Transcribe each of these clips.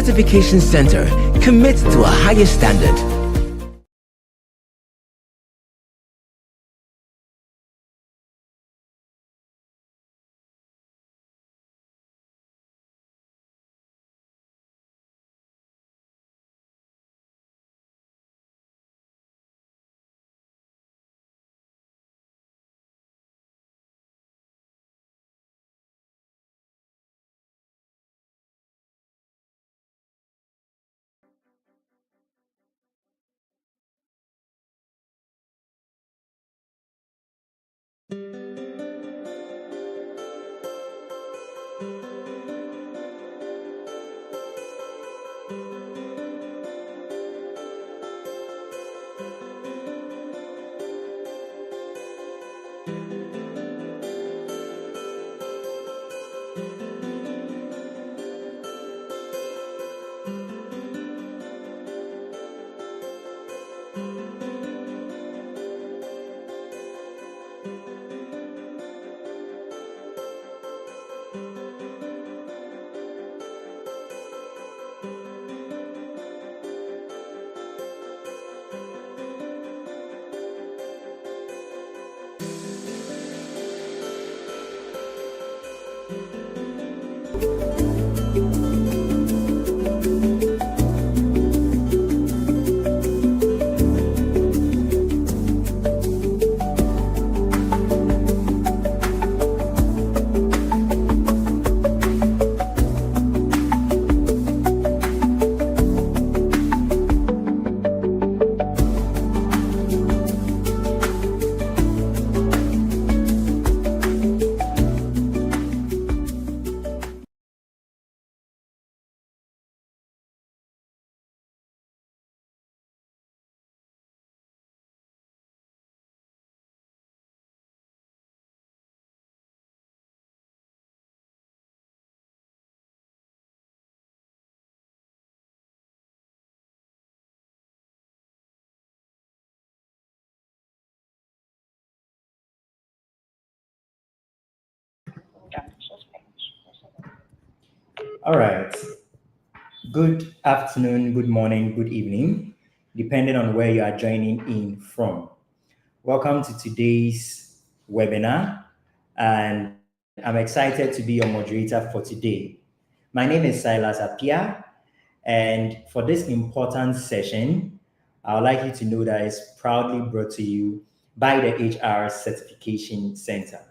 Certification Center commits to a higher standard. All right. Good afternoon, good morning, good evening, depending on where you are joining in from. Welcome to today's webinar, and I'm excited to be your moderator for today. My name is Silas Apia, and for this important session, I would like you to know that it's proudly brought to you by the HR Certification Center.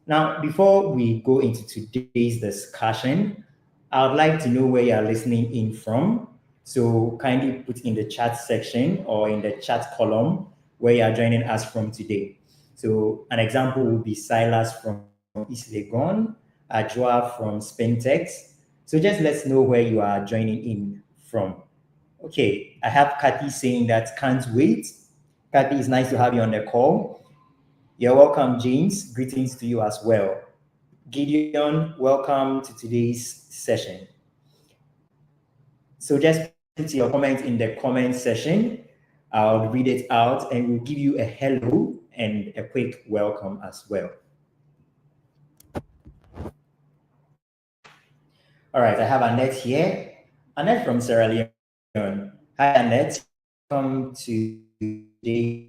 Now, before we go into today's discussion, I would like to know where you are listening in from. So kindly put in the chat section or in the chat column where you are joining us from today. So an example would be Silas from East Legon, Ajwa from Spintex. So just let's know where you are joining in from. Okay, I have Kathy saying that can't wait. Kathy, it's nice to have you on the call. You're welcome, James. Greetings to you as well. Gideon, welcome to today's session. So just put your comment in the comment section. I'll read it out and we'll give you a hello and a quick welcome as well. All right, I have Annette here. Annette from Sierra Leone. Hi, Annette. Welcome to today.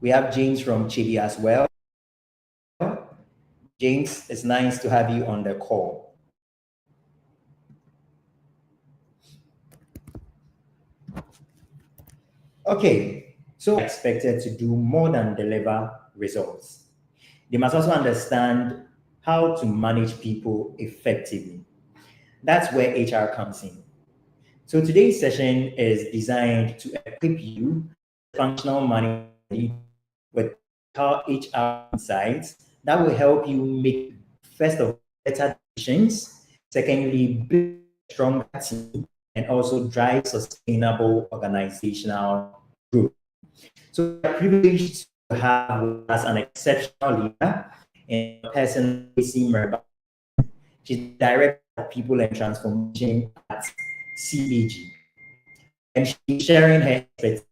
We have James from Chile as well. James, it's nice to have you on the call. Okay, so expected to do more than deliver results. They must also understand how to manage people effectively. That's where HR comes in. So today's session is designed to equip you, functional management, with HR insights that will help you make, first of all, better decisions, secondly, build a stronger team, and also drive sustainable organizational growth. So we're privileged to have with us an exceptional leader in person, Esi Mmirba. She's Director of People and Transformation at CBG. And she's sharing her expertise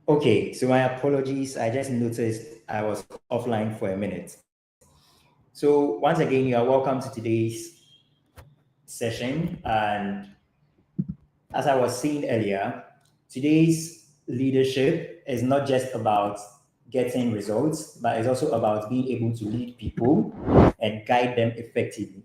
Okay, so my apologies. I just noticed I was offline for a minute. So once again, you are welcome to today's session. And as I was saying earlier, today's leadership is not just about getting results, but it's also about being able to lead people and guide them effectively.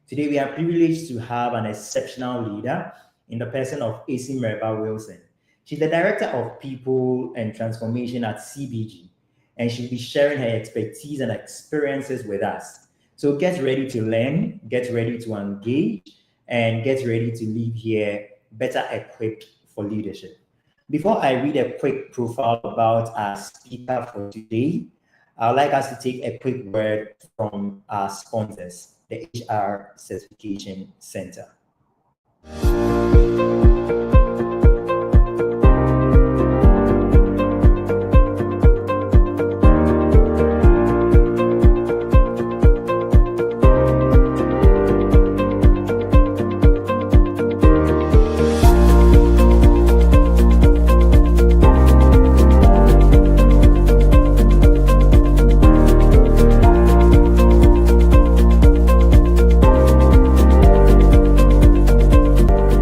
Today, we are privileged to have an exceptional leader in the person of Esi Mmirba Wilson. She's the Director of People and Transformation at CBG, and she'll be sharing her expertise and experiences with us. So get ready to learn, get ready to engage, and get ready to leave here better equipped for leadership. Before I read a quick profile about our speaker for today, I would like us to take a quick word from our sponsors, the HR Certification Center.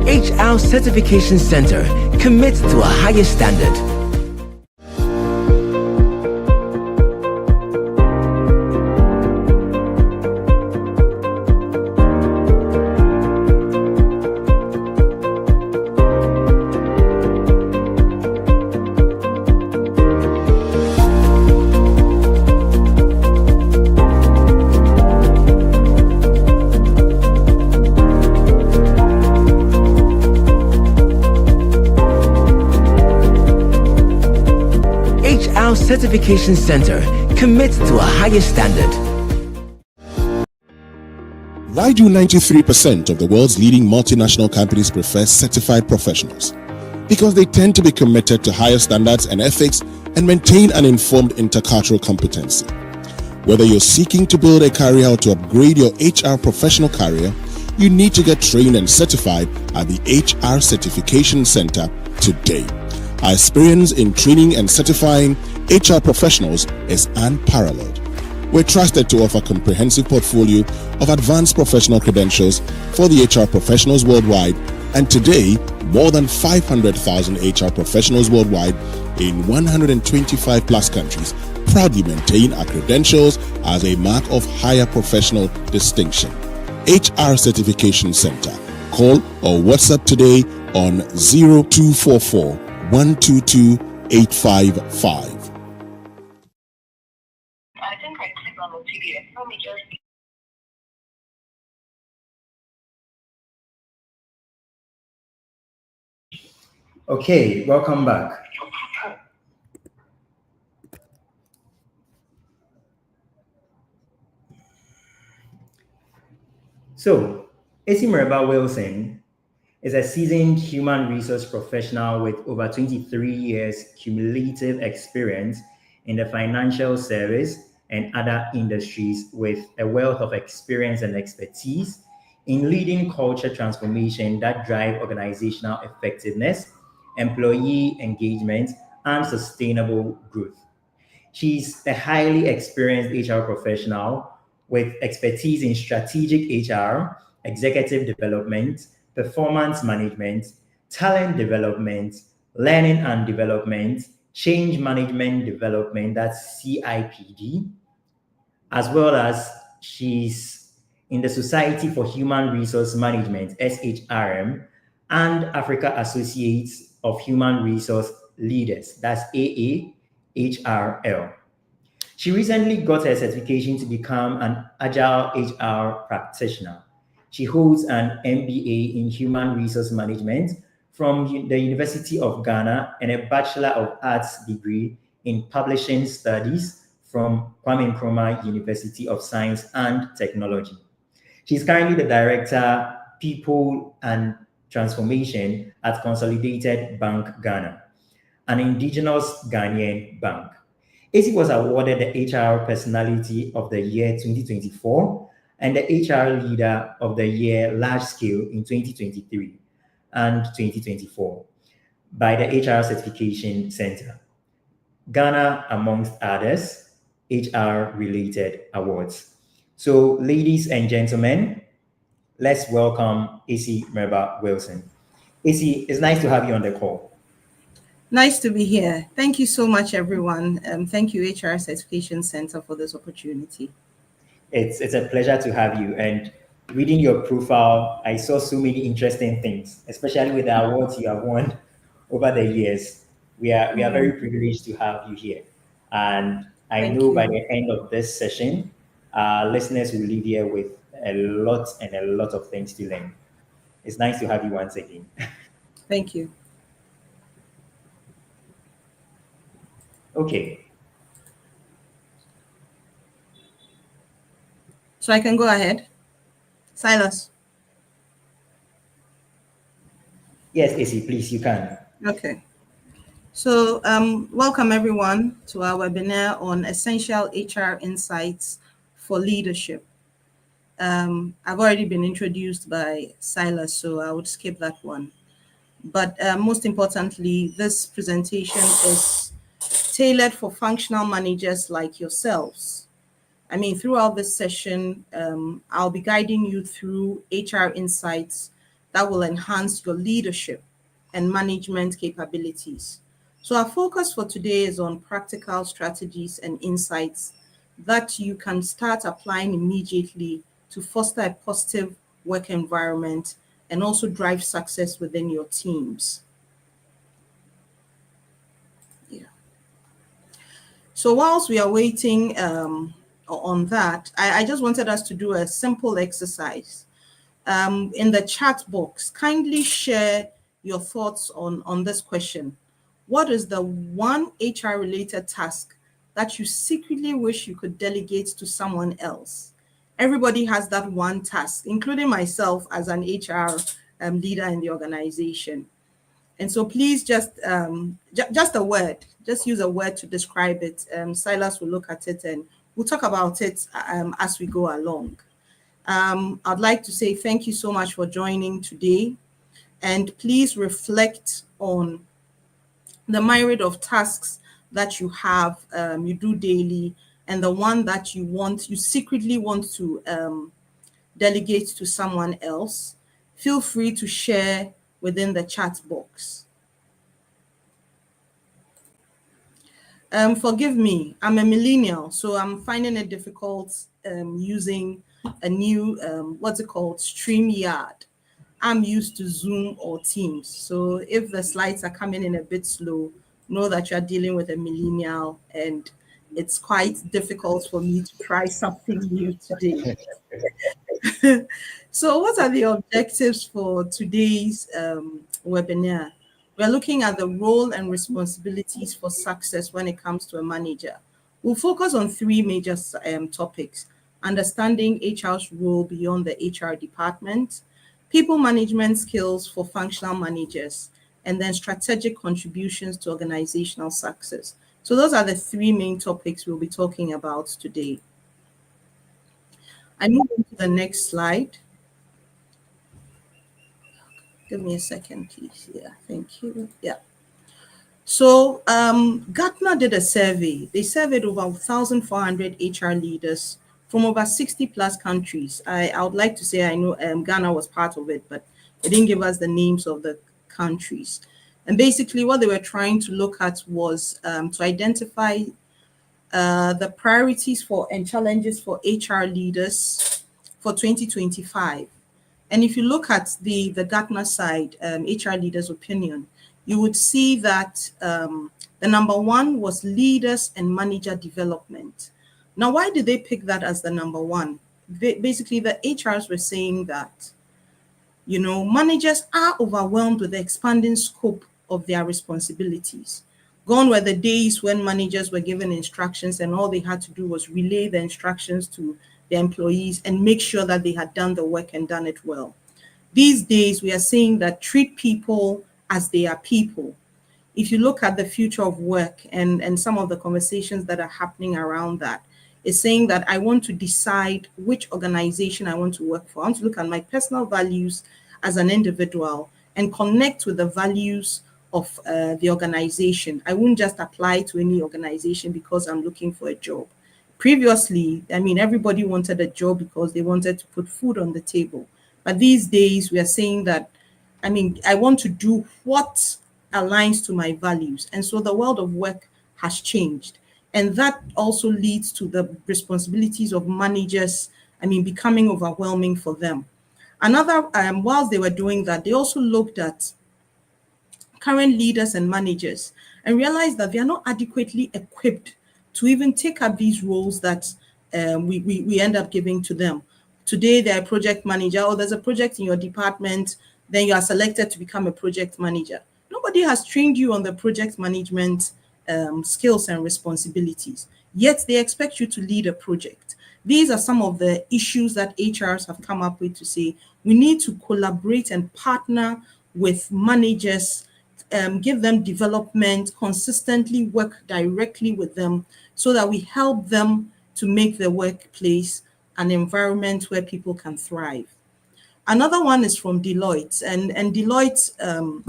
HR Certification Center commits to a higher standard. HR Certification Center commits to a higher standard. Why do 93% of the world's leading multinational companies prefer certified professionals? Because they tend to be committed to higher standards and ethics and maintain an informed intercultural competency. Whether you're seeking to build a career or to upgrade your HR professional career, you need to get trained and certified at the HR Certification Center today. Our experience in training and certifying HR professionals is unparalleled. We're trusted to offer a comprehensive portfolio of advanced professional credentials for the HR professionals worldwide, and today, more than 500,000 HR professionals worldwide in 125 plus countries proudly maintain our credentials as a mark of higher professional distinction. HR Certification Center. Call or WhatsApp today on 0244 122 855. I think I clicked on the PDF. Let me just. Okay, welcome back. So, Esi Mmirba Wilson is a seasoned human resource professional with over 23 years cumulative experience in the financial service and other industries, with a wealth of experience and expertise in leading culture transformation that drive organizational effectiveness, employee engagement, and sustainable growth. She's a highly experienced HR professional with expertise in strategic HR, executive development, performance management, talent development, learning and development, change management development, that's CIPD, as well as she's in the Society for Human Resource Management, SHRM, and Africa Associates of Human Resource Leaders, that's AAHRL. She recently got her certification to become an Agile HR practitioner. She holds an MBA in Human Resource Management from the University of Ghana and a Bachelor of Arts degree in Publishing Studies from Kwame Nkrumah University of Science and Technology. She's currently the Director, People and Transformation at Consolidated Bank Ghana, an indigenous Ghanaian bank. Esi was awarded the HR Personality of the Year 2024 and the HR Leader of the Year Large Scale in 2023 and 2024 by the HR Certification Center. Ghana, amongst others, HR-related awards. So, ladies and gentlemen, let's welcome Esi Mmirba Wilson. Esi, it's nice to have you on the call. Nice to be here. Thank you so much, everyone. Thank you, HR Certification Center, for this opportunity. It's a pleasure to have you. And reading your profile, I saw so many interesting things, especially with the awards you have won over the years. We are very privileged to have you here. And I Thank know by you. the end of this session, listeners will leave here with a lot of things to learn. It's nice to have you once again. Thank you. Okay. So I can go ahead. Silas. Yes, Esi, please, you can. Okay. So welcome everyone to our webinar on essential HR insights for leadership. I've already been introduced by Silas, so I would skip that one. But most importantly, this presentation is tailored for functional managers like yourselves. I mean, throughout this session, I'll be guiding you through HR insights that will enhance your leadership and management capabilities. So our focus for today is on practical strategies and insights that you can start applying immediately to foster a positive work environment and also drive success within your teams. Yeah. So whilst we are waiting on that, I just wanted us to do a simple exercise. In the chat box, kindly share your thoughts on this question. What is the one HR-related task that you secretly wish you could delegate to someone else? Everybody has that one task, including myself as an HR leader in the organization. And so please just a word, just use a word to describe it. Silas will look at it and we'll talk about it as we go along. I'd like to say thank you so much for joining today. And please reflect on the myriad of tasks that you have, you do daily, and the one that you secretly want to delegate to someone else. Feel free to share within the chat box. Forgive me, I'm a millennial, so I'm finding it difficult using a new, StreamYard. I'm used to Zoom or Teams. So if the slides are coming in a bit slow, know that you're dealing with a millennial and it's quite difficult for me to try something new today. So what are the objectives for today's webinar? We're looking at the role and responsibilities for success when it comes to a manager. We'll focus on three major topics: understanding HR's role beyond the HR department, people management skills for functional managers, and then strategic contributions to organizational success. So those are the three main topics we'll be talking about today. I move on to the next slide. Give me a second, please. Yeah, thank you. Yeah. So Gartner did a survey. They surveyed over 1,400 HR leaders from over 60 plus countries. I would like to say I know Ghana was part of it, but they didn't give us the names of the countries. And basically what they were trying to look at was to identify the priorities for and challenges for HR leaders for 2025. And if you look at the Gartner side, HR leaders' opinion, you would see that the number one was leaders and manager development. Now, why did they pick that as the number one? Basically, the HRs were saying that, managers are overwhelmed with the expanding scope of their responsibilities. Gone were the days when managers were given instructions and all they had to do was relay the instructions to their employees and make sure that they had done the work and done it well. These days, we are saying that treat people as they are people. If you look at the future of work and some of the conversations that are happening around that, it's saying that I want to decide which organization I want to work for. I want to look at my personal values as an individual and connect with the values of the organization. I wouldn't just apply to any organization because I'm looking for a job. Previously, I mean, everybody wanted a job because they wanted to put food on the table. But these days, we are saying that, I mean, I want to do what aligns to my values. And so the world of work has changed. And that also leads to the responsibilities of managers, I mean, becoming overwhelming for them. Another, whilst they were doing that, they also looked at current leaders and managers and realized that they are not adequately equipped to even take up these roles that we end up giving to them. Today, they're a project manager, or there's a project in your department, then you are selected to become a project manager. Nobody has trained you on the project management skills and responsibilities, yet they expect you to lead a project. These are some of the issues that HRs have come up with to say we need to collaborate and partner with managers, give them development, consistently work directly with them so that we help them to make the workplace an environment where people can thrive. Another one is from Deloitte, and Deloitte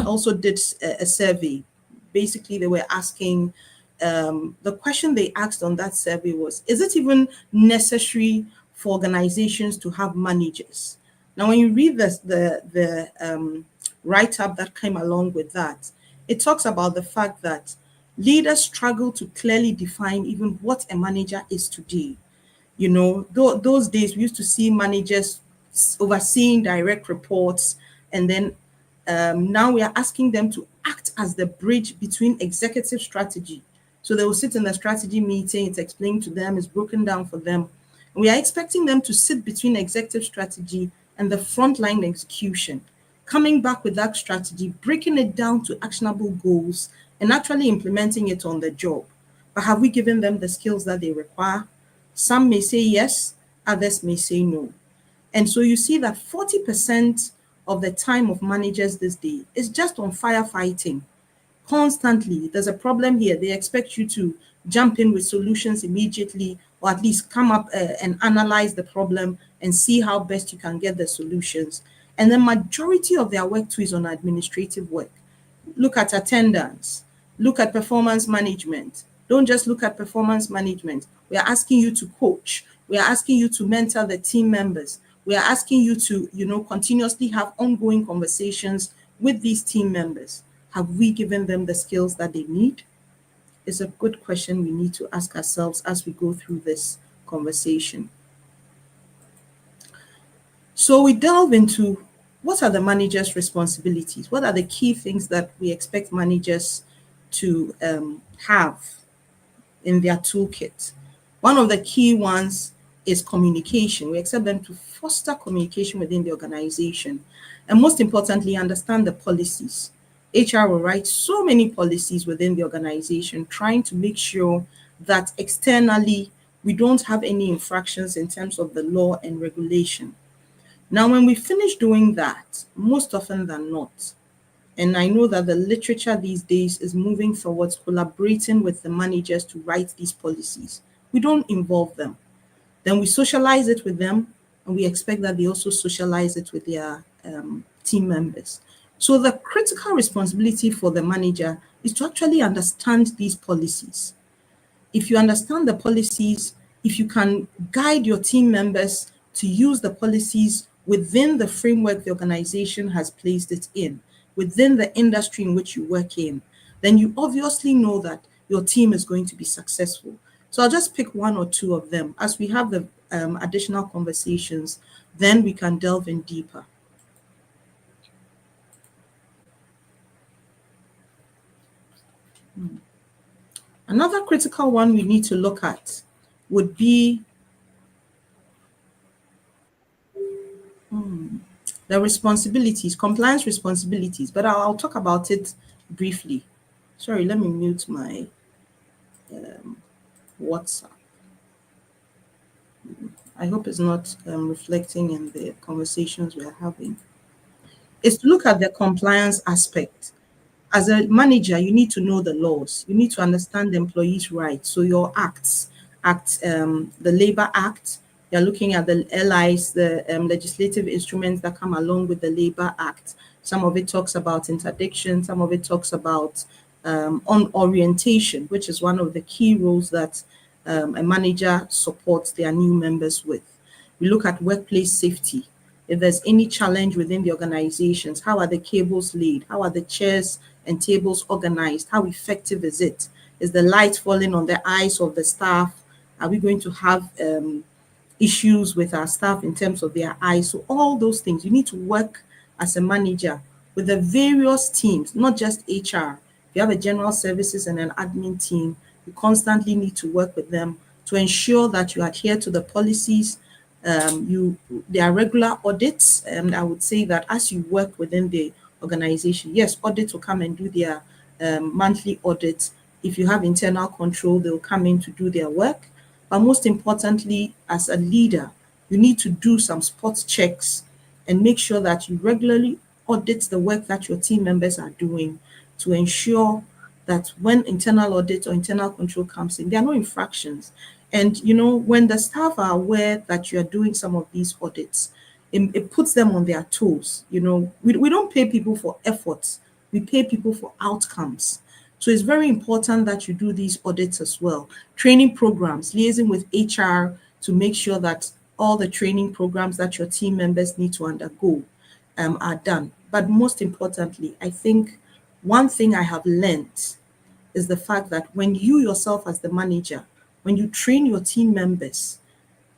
also did a survey. Basically, they were asking, the question they asked on that survey was, is it even necessary for organizations to have managers? Now, when you read the write-up that came along with that, it talks about the fact that leaders struggle to clearly define even what a manager is today. You know, those days we used to see managers overseeing direct reports, and then now we are asking them to act as the bridge between executive strategy. So they will sit in the strategy meeting, it's explained to them, it's broken down for them. And we are expecting them to sit between executive strategy and the frontline execution, coming back with that strategy, breaking it down to actionable goals, and actually implementing it on the job. But have we given them the skills that they require? Some may say yes, others may say no. And so you see that 40% of the time of managers this day is just on firefighting. Constantly, there's a problem here. They expect you to jump in with solutions immediately, or at least come up and analyze the problem and see how best you can get the solutions. And the majority of their work too is on administrative work. Look at attendance, look at performance management. Don't just look at performance management. We are asking you to coach. We are asking you to mentor the team members. We are asking you to, continuously have ongoing conversations with these team members. Have we given them the skills that they need? It's a good question we need to ask ourselves as we go through this conversation. So we delve into what are the managers' responsibilities? What are the key things that we expect managers to have in their toolkit? One of the key ones is communication. We expect them to foster communication within the organization. And most importantly, understand the policies. HR will write so many policies within the organization, trying to make sure that externally we don't have any infractions in terms of the law and regulation. Now, when we finish doing that, most often than not, and I know that the literature these days is moving towards collaborating with the managers to write these policies. We don't involve them. Then we socialize it with them, and we expect that they also socialize it with their team members. So the critical responsibility for the manager is to actually understand these policies. If you understand the policies, if you can guide your team members to use the policies within the framework the organization has placed it in, within the industry in which you work in, then you obviously know that your team is going to be successful. So I'll just pick one or two of them. As we have the additional conversations, then we can delve in deeper. Another critical one we need to look at would be the responsibilities, compliance responsibilities, but I'll talk about it briefly. Sorry, let me mute my WhatsApp. I hope it's not reflecting in the conversations we are having. Is to look at the compliance aspect. As a manager, you need to know the laws. You need to understand the employees' rights. So your the Labor Act, you're looking at the LIs, the legislative instruments that come along with the Labor Act. Some of it talks about interdiction. Some of it talks about on orientation, which is one of the key roles that a manager supports their new members with. We look at workplace safety. If there's any challenge within the organizations, how are the cables laid? How are the chairs and tables organized? How effective is it? Is the light falling on the eyes of the staff? Are we going to have issues with our staff in terms of their eyes? So all those things, you need to work as a manager with the various teams, not just HR. If you have a general services and an admin team, you constantly need to work with them to ensure that you adhere to the policies. There are regular audits, and I would say that as you work within the organization, yes, audits will come and do their monthly audits. If you have internal control, they'll come in to do their work. But most importantly, as a leader, you need to do some spot checks and make sure that you regularly audit the work that your team members are doing to ensure that when internal audit or internal control comes in, there are no infractions. And, when the staff are aware that you're doing some of these audits, it puts them on their toes. We don't pay people for efforts. We pay people for outcomes. So it's very important that you do these audits as well. Training programs, liaising with HR to make sure that all the training programs that your team members need to undergo are done. But most importantly, I think one thing I have learned is the fact that when you yourself as the manager, when you train your team members,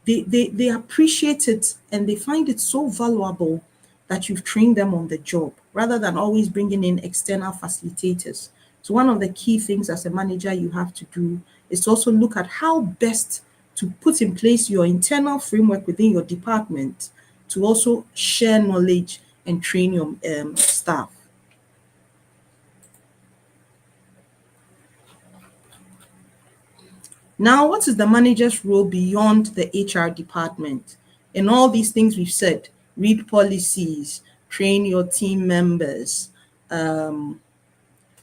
they appreciate it and they find it so valuable that you've trained them on the job rather than always bringing in external facilitators. So one of the key things as a manager you have to do is to also look at how best to put in place your internal framework within your department to also share knowledge and train your staff. Now, what is the manager's role beyond the HR department? In all these things we've said, read policies, train your team members,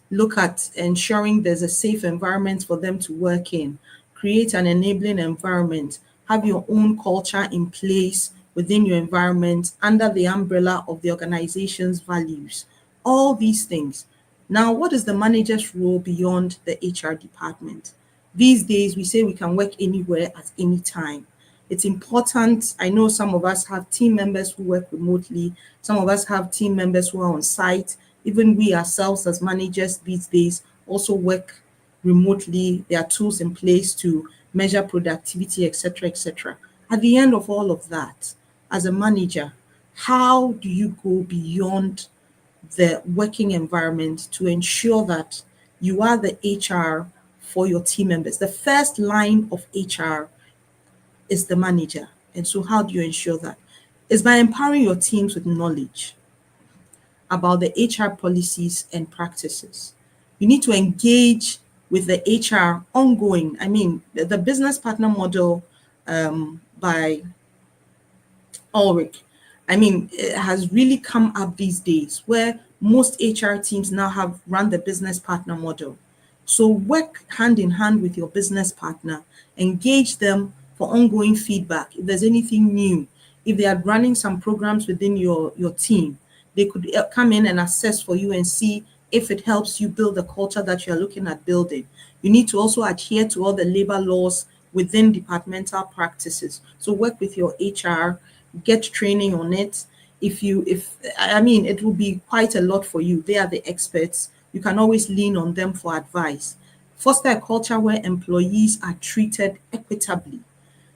look at ensuring there's a safe environment for them to work in, create an enabling environment, have your own culture in place within your environment under the umbrella of the organization's values. All these things. Now, what is the manager's role beyond the HR department? These days, we say we can work anywhere at any time. It's important. I know some of us have team members who work remotely. Some of us have team members who are on site. Even we ourselves as managers these days also work remotely. There are tools in place to measure productivity, etc., etc. At the end of all of that, as a manager, how do you go beyond the working environment to ensure that you are the HR for your team members? The first line of HR is the manager. And so how do you ensure that? It's by empowering your teams with knowledge about the HR policies and practices. You need to engage with the HR ongoing. I mean, the business partner model by Ulrich, it has really come up these days where most HR teams now have run the business partner model. So work hand in hand with your business partner, engage them for ongoing feedback. If there's anything new, if they are running some programs within your team, they could come in and assess for you and see if it helps you build the culture that you're looking at building. You need to also adhere to all the labor laws within departmental practices. So work with your HR, get training on it. It will be quite a lot for you. They are the experts. You can always lean on them for advice. Foster a culture where employees are treated equitably.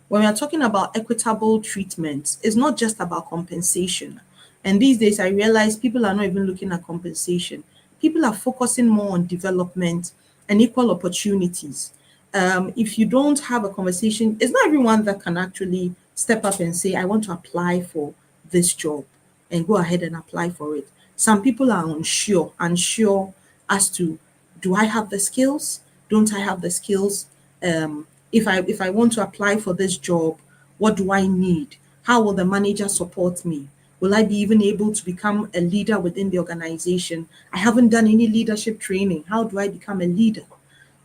When we are talking about equitable treatment, it's not just about compensation. And these days, I realize people are not even looking at compensation. People are focusing more on development and equal opportunities. If you don't have a conversation, it's not everyone that can actually step up and say, I want to apply for this job and go ahead and apply for it. Some people are unsure as to, do I have the skills? Don't I have the skills? If I want to apply for this job, what do I need? How will the manager support me? Will I be even able to become a leader within the organization? I haven't done any leadership training. How do I become a leader?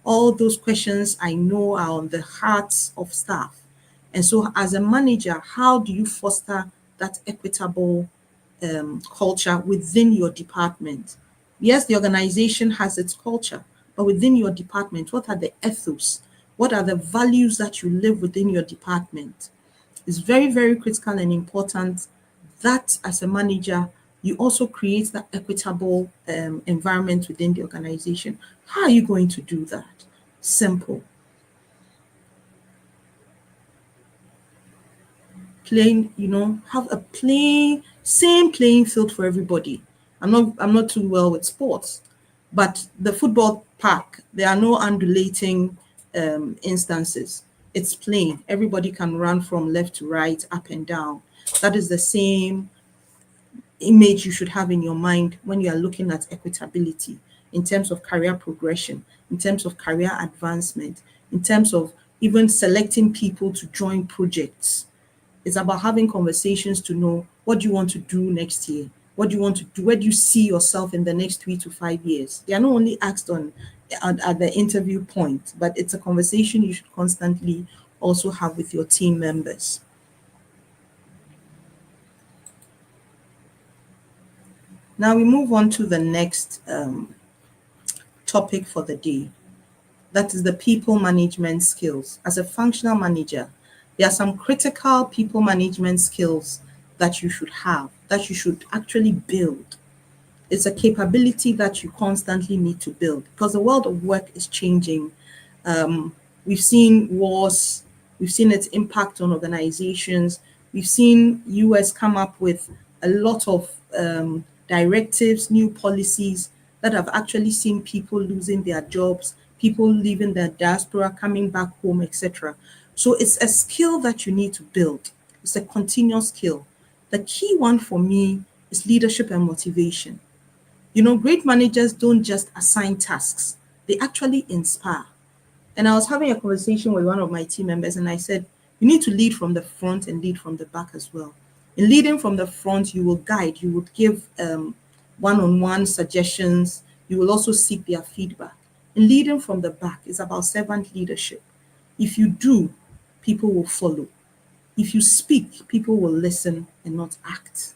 All those questions I know are on the hearts of staff. And so as a manager, how do you foster that equitable culture within your department. Yes, the organization has its culture, but within your department, what are the ethos? What are the values that you live within your department? It's very, very critical and important that as a manager, you also create that equitable environment within the organization. How are you going to do that? Simple. Have a same playing field for everybody. I'm not too well with sports, but the football park, there are no undulating instances. It's plain. Everybody can run from left to right, up and down. That is the same image you should have in your mind when you are looking at equitability in terms of career progression, in terms of career advancement, in terms of even selecting people to join projects. It's about having conversations to know, what do you want to do next year? What do you want to do? Where do you see yourself in the next 3 to 5 years? They are not only asked at the interview point, but it's a conversation you should constantly also have with your team members. Now we move on to the next topic for the day. That is the people management skills. As a functional manager, there are some critical people management skills that you should have, that you should actually build. It's a capability that you constantly need to build because the world of work is changing. We've seen wars, we've seen its impact on organizations, we've seen US come up with a lot of directives, new policies that have actually seen people losing their jobs, people leaving their diaspora, coming back home, etc. So it's a skill that you need to build. It's a continuous skill. The key one for me is leadership and motivation. Great managers don't just assign tasks, they actually inspire. And I was having a conversation with one of my team members and I said, you need to lead from the front and lead from the back as well. In leading from the front, you will guide, you would give one-on-one suggestions, you will also seek their feedback. In leading from the back is about servant leadership. If you do, people will follow. If you speak, people will listen and not act.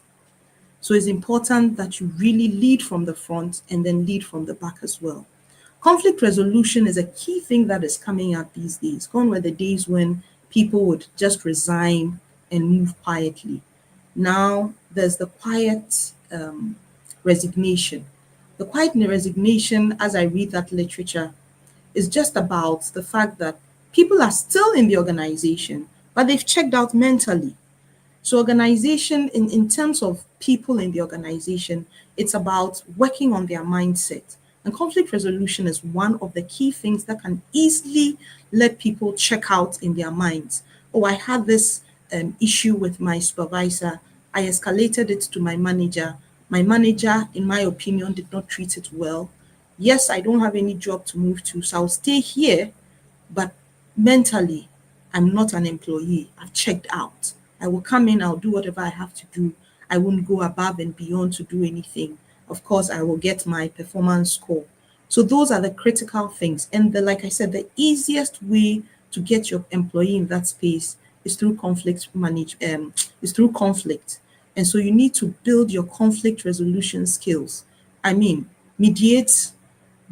So it's important that you really lead from the front and then lead from the back as well. Conflict resolution is a key thing that is coming up these days. Gone were the days when people would just resign and move quietly. Now there's the quiet resignation. The quiet resignation, as I read that literature, is just about the fact that people are still in the organization, but they've checked out mentally. So organization, in terms of people in the organization, it's about working on their mindset. And conflict resolution is one of the key things that can easily let people check out in their minds. Oh, I had this issue with my supervisor. I escalated it to my manager. My manager, in my opinion, did not treat it well. Yes, I don't have any job to move to, so I'll stay here, but mentally, I'm not an employee. I've checked out. I will come in, I'll do whatever I have to do. I won't go above and beyond to do anything. Of course, I will get my performance score. So those are the critical things. And like I said, the easiest way to get your employee in that space is through conflict. And so you need to build your conflict resolution skills. Mediate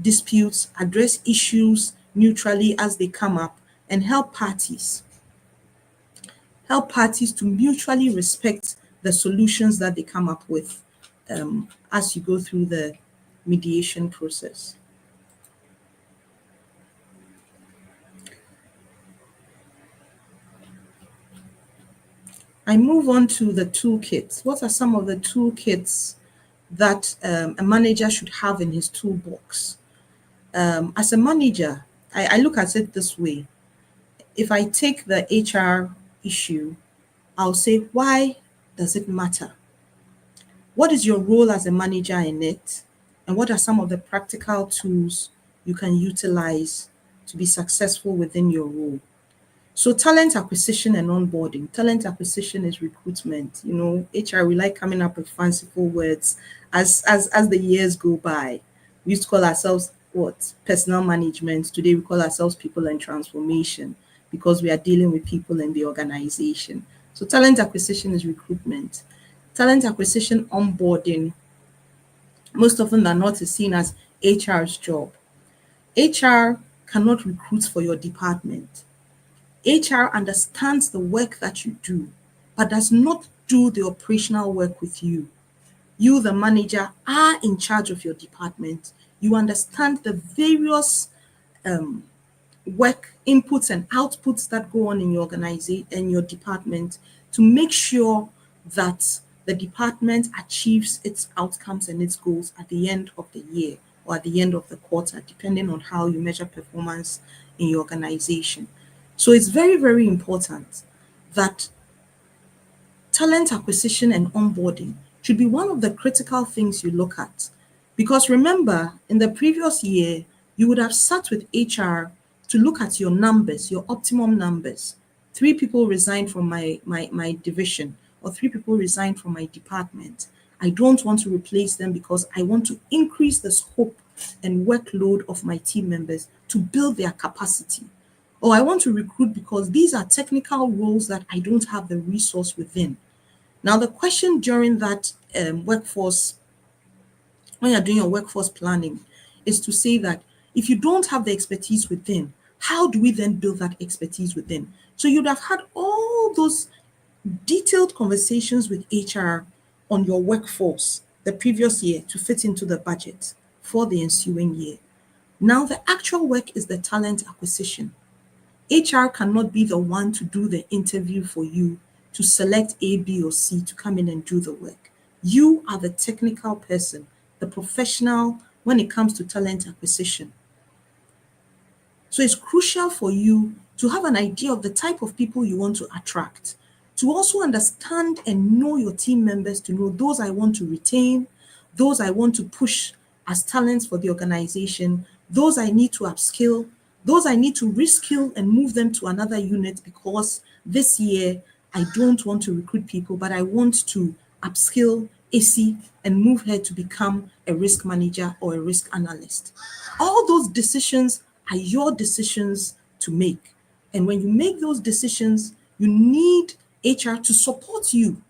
disputes, address issues neutrally as they come up, and help parties to mutually respect the solutions that they come up with as you go through the mediation process. I move on to the toolkits. What are some of the toolkits that a manager should have in his toolbox? As a manager, I look at it this way. If I take the HR issue, I'll say, why does it matter? What is your role as a manager in it? And what are some of the practical tools you can utilize to be successful within your role? So talent acquisition and onboarding. Talent acquisition is recruitment. HR, we like coming up with fanciful words as the years go by. We used to call ourselves personnel management. Today we call ourselves people and transformation because we are dealing with people in the organization. So talent acquisition is recruitment. talent acquisition onboarding, most often than not, is seen as HR's job. HR cannot recruit for your department. HR understands the work that you do, but does not do the operational work with you. You, the manager, are in charge of your department. You understand the various work inputs and outputs that go on in your organization and your department to make sure that the department achieves its outcomes and its goals at the end of the year or at the end of the quarter, depending on how you measure performance in your organization. So it's very, very important that talent acquisition and onboarding should be one of the critical things you look at. Because remember, in the previous year, you would have sat with HR to look at your numbers, your optimum numbers. 3 people resigned from my division, or 3 people resigned from my department. I don't want to replace them because I want to increase the scope and workload of my team members to build their capacity. Or I want to recruit because these are technical roles that I don't have the resource within. Now, the question during that workforce, when you're doing your workforce planning, is to say that if you don't have the expertise within, how do we then build that expertise within? So you'd have had all those detailed conversations with HR on your workforce the previous year to fit into the budget for the ensuing year. Now, the actual work is the talent acquisition. HR cannot be the one to do the interview for you to select A, B, or C to come in and do the work. You are the technical person, the professional when it comes to talent acquisition. So it's crucial for you to have an idea of the type of people you want to attract, to also understand and know your team members, to know those I want to retain, those I want to push as talents for the organization, those I need to upskill, those I need to reskill and move them to another unit because this year I don't want to recruit people, but I want to upskill Esi and move her to become a risk manager or a risk analyst. All those decisions are your decisions to make. And when you make those decisions, you need HR to support you,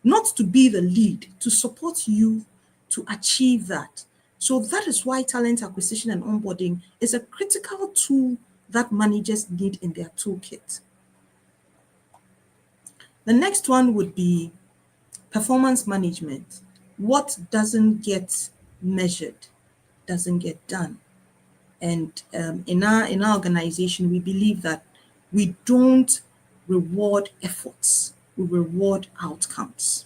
not to be the lead, to support you to achieve that. So that is why talent acquisition and onboarding is a critical tool that managers need in their toolkit. The next one would be performance management. What doesn't get measured doesn't get done. And in our organization, we believe that we don't reward efforts, we reward outcomes.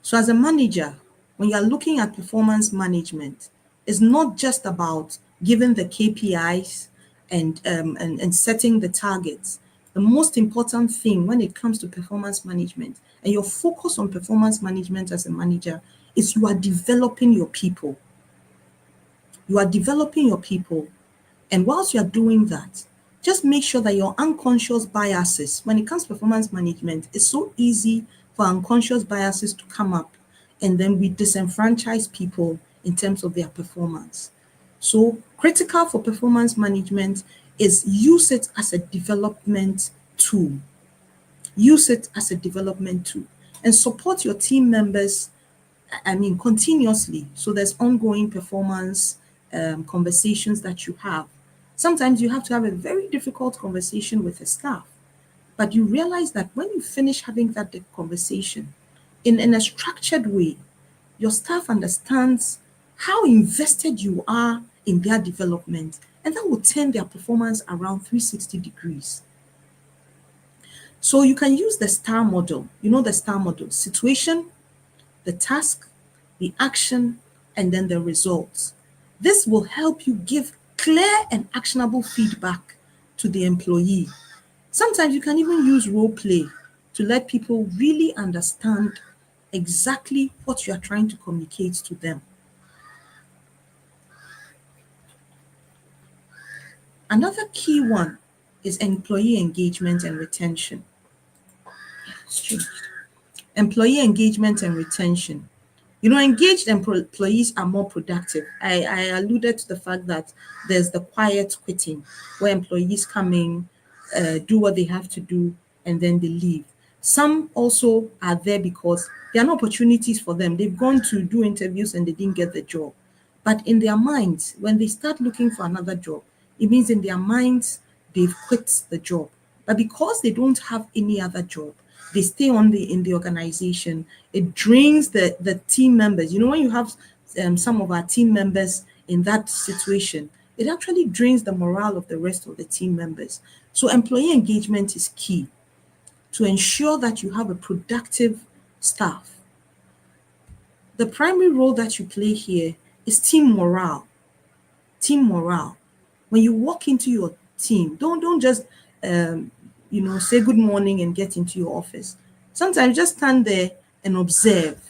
So as a manager, when you're looking at performance management, it's not just about giving the KPIs and setting the targets. The most important thing when it comes to performance management and your focus on performance management as a manager is you are developing your people. You are developing your people. And whilst you are doing that, just make sure that your unconscious biases, when it comes to performance management, it's so easy for unconscious biases to come up and then we disenfranchise people in terms of their performance. So critical for performance management is use it as a development tool. Use it as a development tool and support your team members, continuously. So there's ongoing performance conversations that you have. Sometimes you have to have a very difficult conversation with the staff, but you realize that when you finish having that conversation in a structured way, your staff understands how invested you are in their development, and that will turn their performance around 360 degrees. So you can use the STAR model. You know the STAR model: situation, the task, the action, and then the results. This will help you give clear and actionable feedback to the employee. Sometimes you can even use role play to let people really understand exactly what you are trying to communicate to them. Another key one is employee engagement and retention. Employee engagement and retention. Engaged employees are more productive. I alluded to the fact that there's the quiet quitting, where employees come in, do what they have to do, and then they leave. Some also are there because there are no opportunities for them. They've gone to do interviews and they didn't get the job. But in their minds, when they start looking for another job, it means in their minds, they've quit the job. But because they don't have any other job, they stay in the organization. It drains the team members. You know, when you have some of our team members in that situation, it actually drains the morale of the rest of the team members. So employee engagement is key to ensure that you have a productive staff. The primary role that you play here is team morale. Team morale. When you walk into your team, don't just say good morning and get into your office. Sometimes just stand there and observe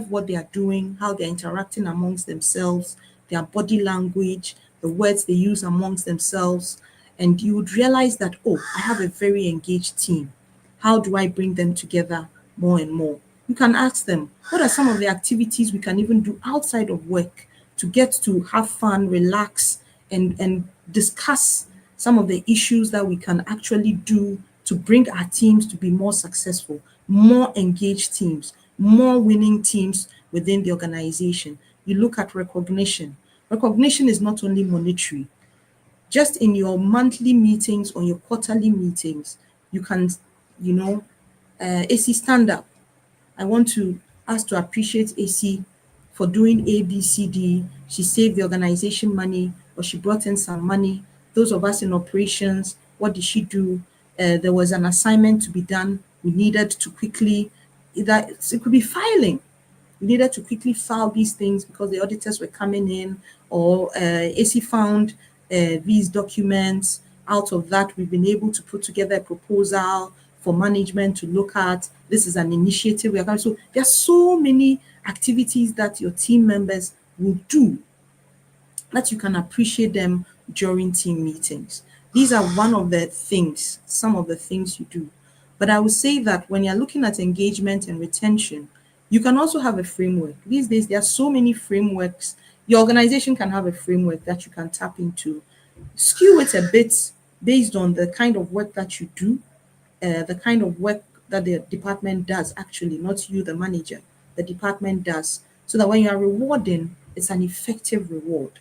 what they are doing, how they're interacting amongst themselves, their body language, the words they use amongst themselves, and you would realize that, oh, I have a very engaged team. How do I bring them together more and more? You can ask them, what are some of the activities we can even do outside of work to get to have fun, relax, and discuss some of the issues that we can actually do to bring our teams to be more successful, more engaged teams, more winning teams within the organization. You look at recognition. Recognition is not only monetary. Just in your monthly meetings or your quarterly meetings, you can, Esi, stand up. I want to ask to appreciate Esi for doing A, B, C, D. She saved the organization money, or she brought in some money. Those of us in operations, what did she do? There was an assignment to be done. We needed to quickly, it could be filing. We needed to quickly file these things because the auditors were coming in, or AC found these documents. Out of that, we've been able to put together a proposal for management to look at. This is an initiative we are going. So there are so many activities that your team members will do that you can appreciate them during team meetings. These are some of the things you do. But I would say that when you're looking at engagement and retention, you can also have a framework. These days, there are so many frameworks. Your organization can have a framework that you can tap into. Skew it a bit based on the kind of work that you do, the kind of work that the department does, actually, not you, the manager, the department does, so that when you are rewarding, it's an effective reward.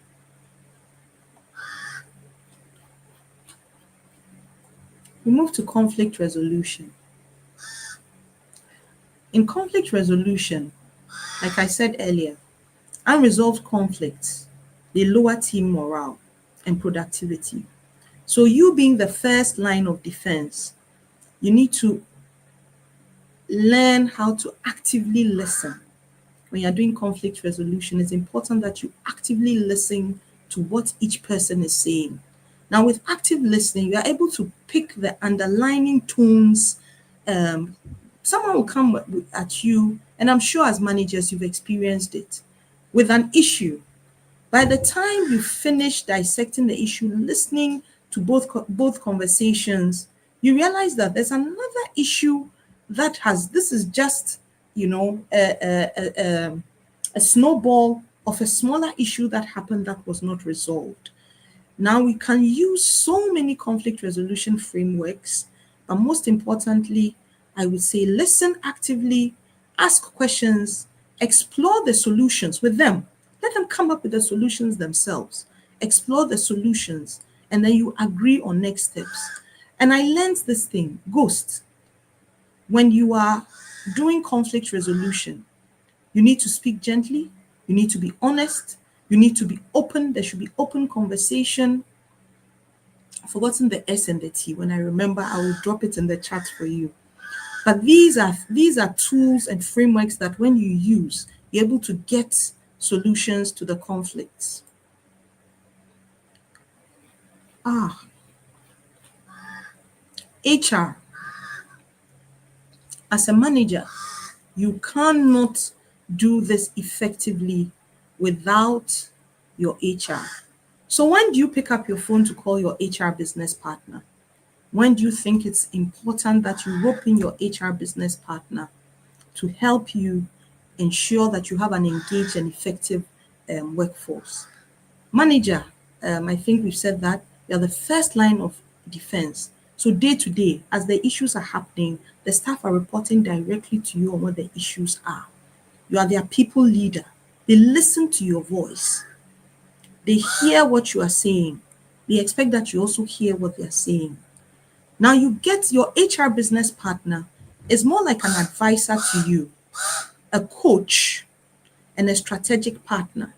We move to conflict resolution. In conflict resolution, like I said earlier, unresolved conflicts, they lower team morale and productivity. So you being the first line of defense, you need to learn how to actively listen. When you're doing conflict resolution, it's important that you actively listen to what each person is saying. Now, with active listening, you are able to pick the underlying tones. Someone will come at you, and I'm sure as managers, you've experienced it, with an issue. By the time you finish dissecting the issue, listening to both conversations, you realize that there's another issue this is just, a snowball of a smaller issue that happened that was not resolved. Now, we can use so many conflict resolution frameworks, but most importantly, I would say listen actively, ask questions, explore the solutions with them. Let them come up with the solutions themselves. Explore the solutions, and then you agree on next steps. And I learned this thing, ghost. When you are doing conflict resolution, you need to speak gently, you need to be honest, you need to be open. There should be open conversation. I've forgotten the S and the T. When I remember, I will drop it in the chat for you. But these are tools and frameworks that when you use, you're able to get solutions to the conflicts. HR. As a manager, you cannot do this effectively without your HR. So when do you pick up your phone to call your HR business partner? When do you think it's important that you rope in your HR business partner to help you ensure that you have an engaged and effective workforce? Manager, I think we've said that you're the first line of defense. So day to day, as the issues are happening, the staff are reporting directly to you on what the issues are. You are their people leader. They listen to your voice. They hear what you are saying. They expect that you also hear what they are saying. Now you get your HR business partner is more like an advisor to you, a coach, and a strategic partner.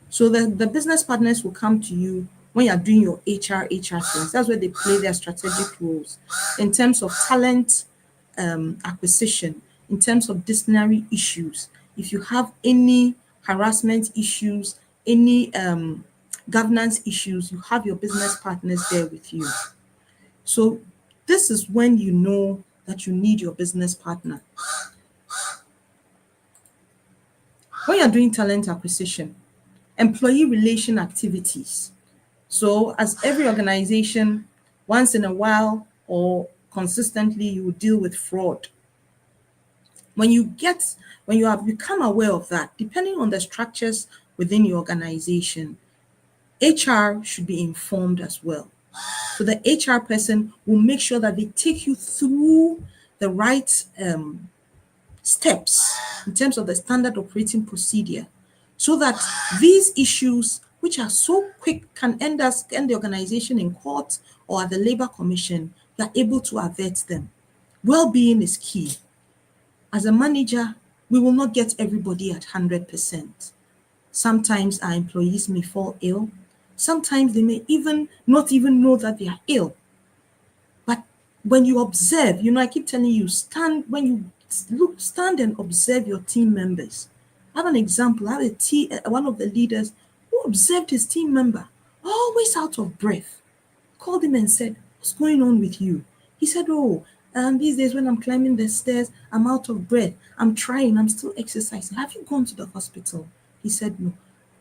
So the business partners will come to you when you're doing your HR things. That's where they play their strategic roles in terms of talent acquisition, in terms of disciplinary issues. If you have any harassment issues, any governance issues, you have your business partners there with you. So this is when you know that you need your business partner. When you're doing talent acquisition, employee relation activities. So as every organization, once in a while or consistently, you will deal with fraud. When you have become aware of that, depending on the structures within your organization, HR should be informed as well. So the HR person will make sure that they take you through the right steps in terms of the standard operating procedure, so that these issues, which are so quick, can end the organization in court or at the Labor Commission, you are able to avert them. Well-being is key. As a manager, we will not get everybody at 100%. Sometimes our employees may fall ill. Sometimes they may not even know that they are ill. But when you observe, I keep telling you, stand and observe your team members. I have an example. I have one of the leaders who observed his team member, always out of breath. Called him and said, "What's going on with you?" He said, "Oh, these days when I'm climbing the stairs, I'm out of breath. I'm trying, I'm still exercising. Have you gone to the hospital?" He said no.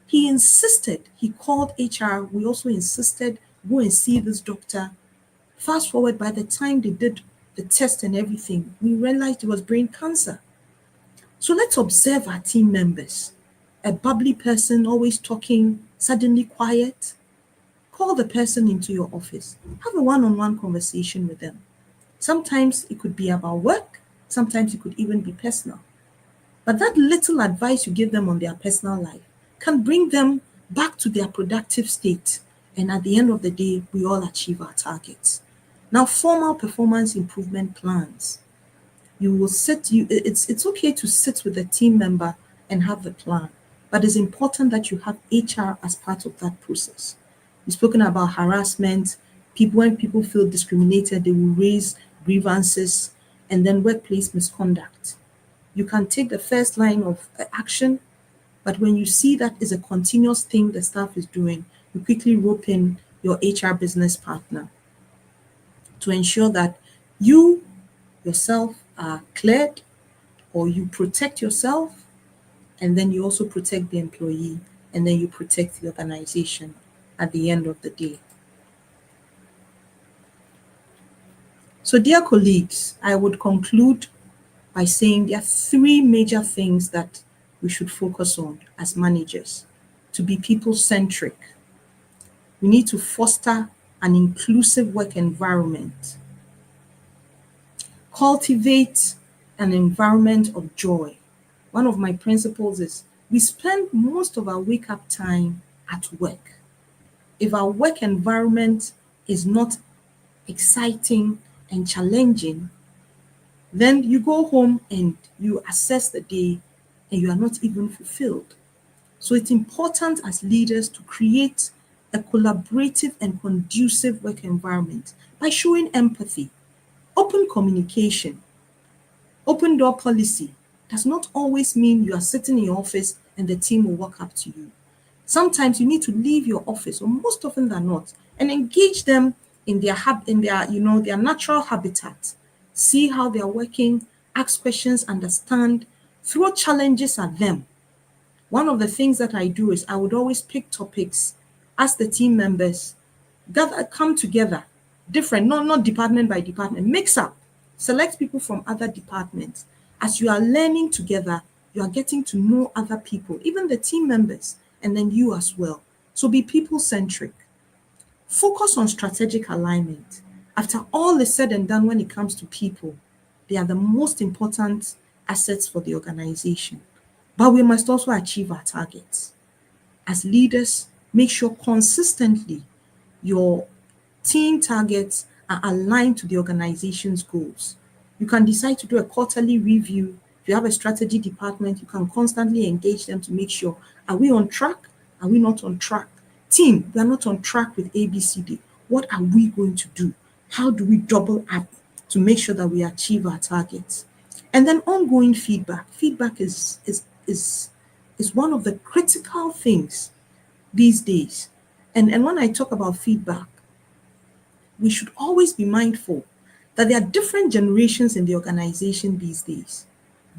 He insisted. He called HR. We also insisted, go and see this doctor. Fast forward, by the time they did the test and everything, we realized it was brain cancer. So let's observe our team members. A bubbly person, always talking, suddenly quiet. Call the person into your office. Have a one-on-one conversation with them. Sometimes it could be about work. Sometimes it could even be personal. But that little advice you give them on their personal life can bring them back to their productive state. And at the end of the day, we all achieve our targets. Now, formal performance improvement plans. It's okay to sit with a team member and have the plan, but it's important that you have HR as part of that process. We've spoken about harassment. When people feel discriminated, they will raise grievances, and then workplace misconduct. You can take the first line of action, but when you see that is a continuous thing the staff is doing, you quickly rope in your HR business partner to ensure that you yourself are cleared, or you protect yourself, and then you also protect the employee, and then you protect the organization at the end of the day. So dear colleagues, I would conclude by saying there are three major things that we should focus on as managers to be people-centric. We need to foster an inclusive work environment, cultivate an environment of joy. One of my principles is we spend most of our wake-up time at work. If our work environment is not exciting and challenging, then you go home and you assess the day and you are not even fulfilled. So it's important as leaders to create a collaborative and conducive work environment by showing empathy, open communication. Open door policy does not always mean you are sitting in your office and the team will walk up to you. Sometimes you need to leave your office, or most often than not, and engage them in their natural habitat. See how they are working, ask questions, understand, throw challenges at them. One of the things that I do is I would always pick topics, ask the team members, come together, different, not department by department, mix up, select people from other departments. As you are learning together, you are getting to know other people, even the team members, and then you as well. So be people-centric. Focus on strategic alignment. After all is said and done, when it comes to people, they are the most important assets for the organization. But we must also achieve our targets. As leaders, make sure consistently your team targets are aligned to the organization's goals. You can decide to do a quarterly review. If you have a strategy department, you can constantly engage them to make sure, are we on track? Are we not on track? Team, we are not on track with ABCD. What are we going to do? How do we double up to make sure that we achieve our targets? And then ongoing feedback. Feedback is one of the critical things these days. And when I talk about feedback, we should always be mindful that there are different generations in the organization these days.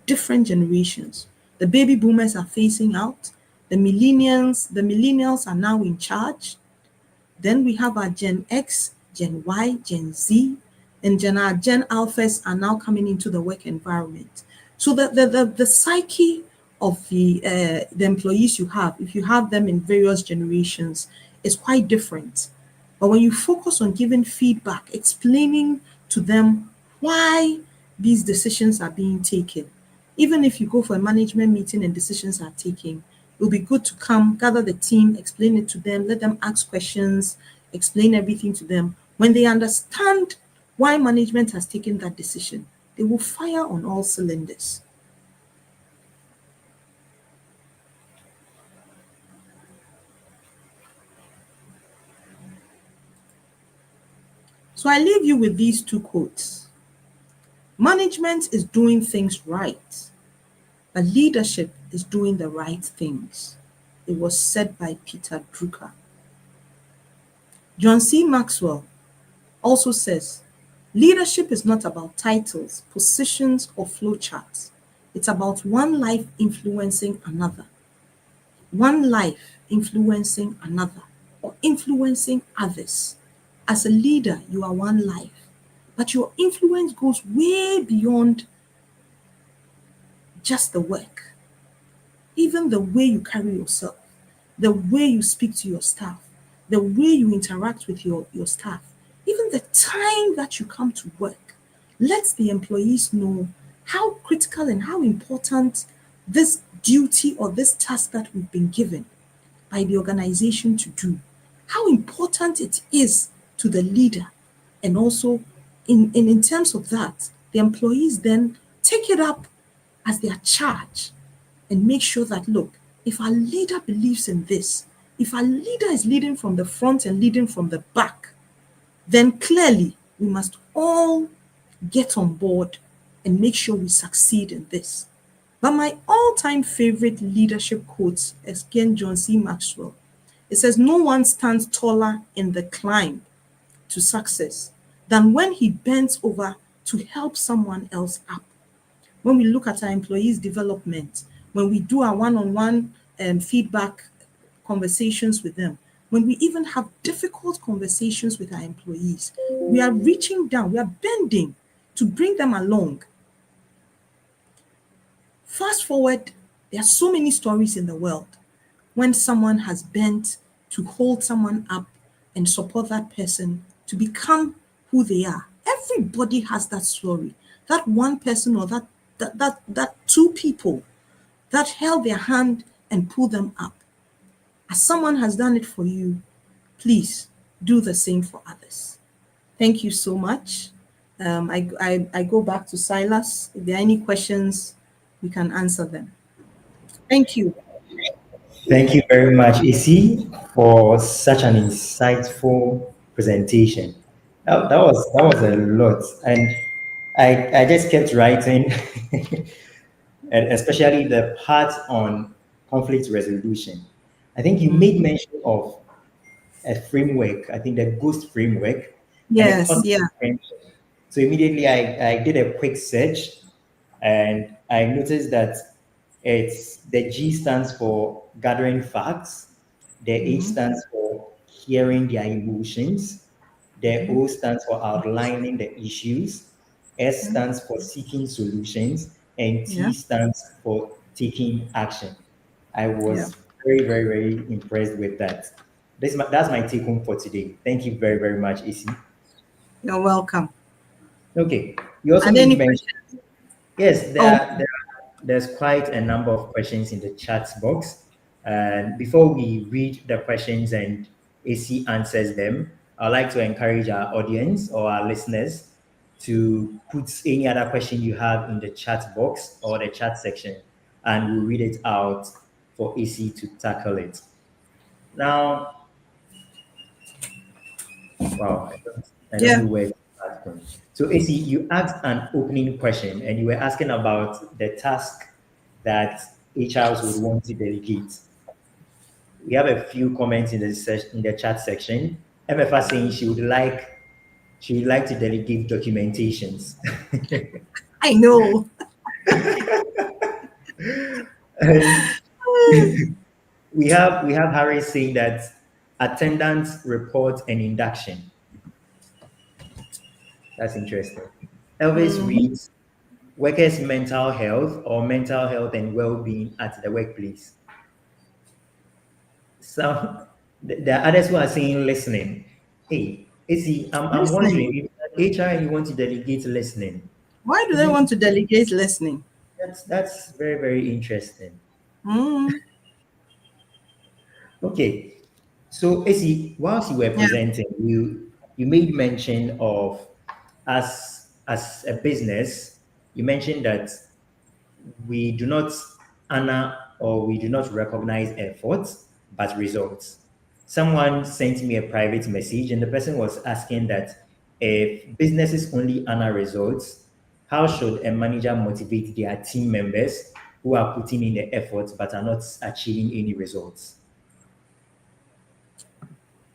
Different generations. The baby boomers are phasing out. The millennials are now in charge. Then we have our Gen X, Gen Y, Gen Z, and our Gen Alphas are now coming into the work environment. So the psyche of the employees you have, if you have them in various generations, is quite different. But when you focus on giving feedback, explaining to them why these decisions are being taken, even if you go for a management meeting and decisions are taken, it will be good to come, gather the team, explain it to them, let them ask questions, explain everything to them. When they understand why management has taken that decision, they will fire on all cylinders. So I leave you with these two quotes. Management is doing things right, but leadership is doing the right things. It was said by Peter Drucker. John C. Maxwell also says, leadership is not about titles, positions, or flowcharts. It's about one life influencing another. One life influencing another or influencing others. As a leader, you are one life, but your influence goes way beyond just the work. Even the way you carry yourself, the way you speak to your staff, the way you interact with your staff, even the time that you come to work, let the employees know how critical and how important this duty or this task that we've been given by the organization to do, how important it is to the leader. And also, in terms of that, the employees then take it up as their charge and make sure that, look, if our leader believes in this, if our leader is leading from the front and leading from the back, then clearly we must all get on board and make sure we succeed in this. But my all-time favorite leadership quote is again John C. Maxwell. It says, no one stands taller in the climb to success than when he bends over to help someone else up. When we look at our employees' development, when we do our one-on-one feedback conversations with them, when we even have difficult conversations with our employees, we are reaching down, we are bending to bring them along. Fast forward, there are so many stories in the world when someone has bent to hold someone up and support that person to become who they are. Everybody has that story. That one person or that two people that held their hand and pulled them up. As someone has done it for you, please do the same for others. Thank you so much. I go back to Silas. If there are any questions, we can answer them. Thank you. Thank you very much, Esi, for such an insightful presentation. That was a lot, and I just kept writing, and especially the part on conflict resolution. I think you made mention of a framework. I think the Ghost framework and a Yes, conflict yeah, framework. So immediately I did a quick search, and I noticed that it's the G stands for gathering facts, the H stands for hearing their emotions, the O stands for outlining the issues, S stands for seeking solutions, and yeah, T stands for taking action. I yeah. was very, very, very impressed with that. That's my take home for today. Thank you very, very much, Isi. You're welcome. Okay. You also Are there made any mention. questions? Yes, Oh, there's quite a number of questions in the chat box. And before we read the questions and AC answers them, I'd like to encourage our audience or our listeners to put any other question you have in the chat box or the chat section, and we'll read it out for AC to tackle it. Now, wow, I don't yeah. know where to start from. So, AC, you asked an opening question and you were asking about the task that HRs would want to delegate. We have a few comments in in the chat section. MFA saying she would like to delegate documentations. I know. And we have Harry saying that attendance, report, and induction. That's interesting. Elvis Mhm. reads workers' mental health or mental health and well-being at the workplace. So there are others who are saying listening. Hey, Esi, I'm Listening. wondering if you're HR and you want to delegate listening. Why do Could they you? want to delegate listening? That's very very interesting. Mm, Okay, so Esi, whilst you were yeah. presenting, you made mention of as a business. You mentioned that we do not honor or we do not recognize efforts but results. Someone sent me a private message and the person was asking that if businesses only honor results, how should a manager motivate their team members who are putting in the efforts but are not achieving any results?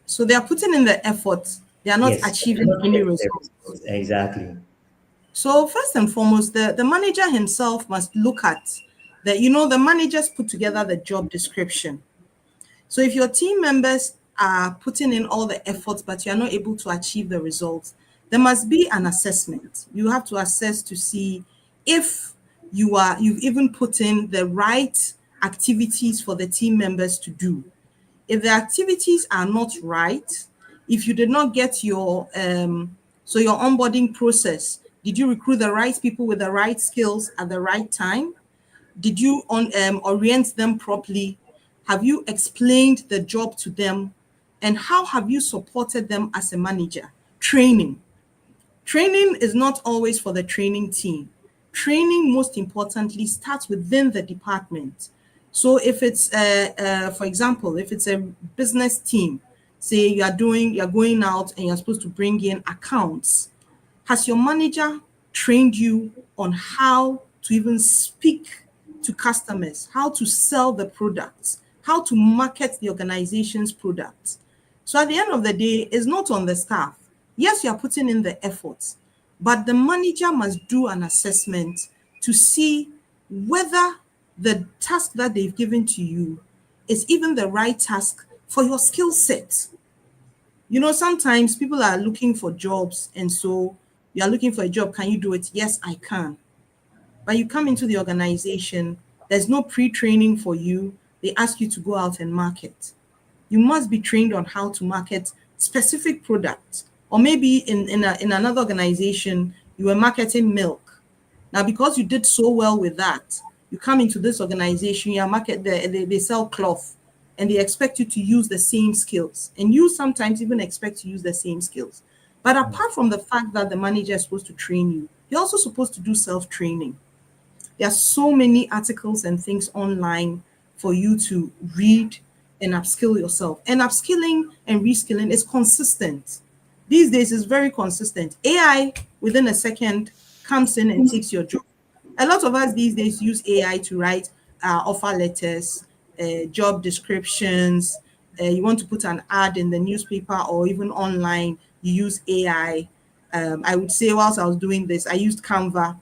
So they are putting in the effort. They are not Yes, they're achieving not any getting the results. results. Exactly. So first and foremost, the manager himself must look at that. The managers put together the job description. So if your team members are putting in all the efforts, but you're not able to achieve the results, there must be an assessment. You have to assess to see if you've even put in the right activities for the team members to do. If the activities are not right, if you did not get your onboarding process, did you recruit the right people with the right skills at the right time? Did you orient them properly? Have you explained the job to them? And how have you supported them as a manager? Training. Training is not always for the training team. Training, most importantly, starts within the department. So if it's, for example, if it's a business team, say you're going out and you're supposed to bring in accounts, has your manager trained you on how to even speak to customers, how to sell the products, how to market the organization's products? So at the end of the day, it's not on the staff. Yes, you are putting in the efforts, but the manager must do an assessment to see whether the task that they've given to you is even the right task for your skill set. Sometimes people are looking for jobs, and so you are looking for a job. Can you do it? Yes, I can. But you come into the organization, there's no pre-training for you. They ask you to go out and market. You must be trained on how to market specific products. Or maybe in another organization, you were marketing milk. Now, because you did so well with that, you come into this organization, you market they sell cloth, and they expect you to use the same skills. And you sometimes even expect to use the same skills. But apart from the fact that the manager is supposed to train you, you're also supposed to do self-training. There are so many articles and things online for you to read and upskill yourself. And upskilling and reskilling is consistent. These days is very consistent. AI within a second comes in and takes your job. A lot of us these days use AI to write offer letters, job descriptions. You want to put an ad in the newspaper or even online, you use AI. I would say whilst I was doing this, I used Canva.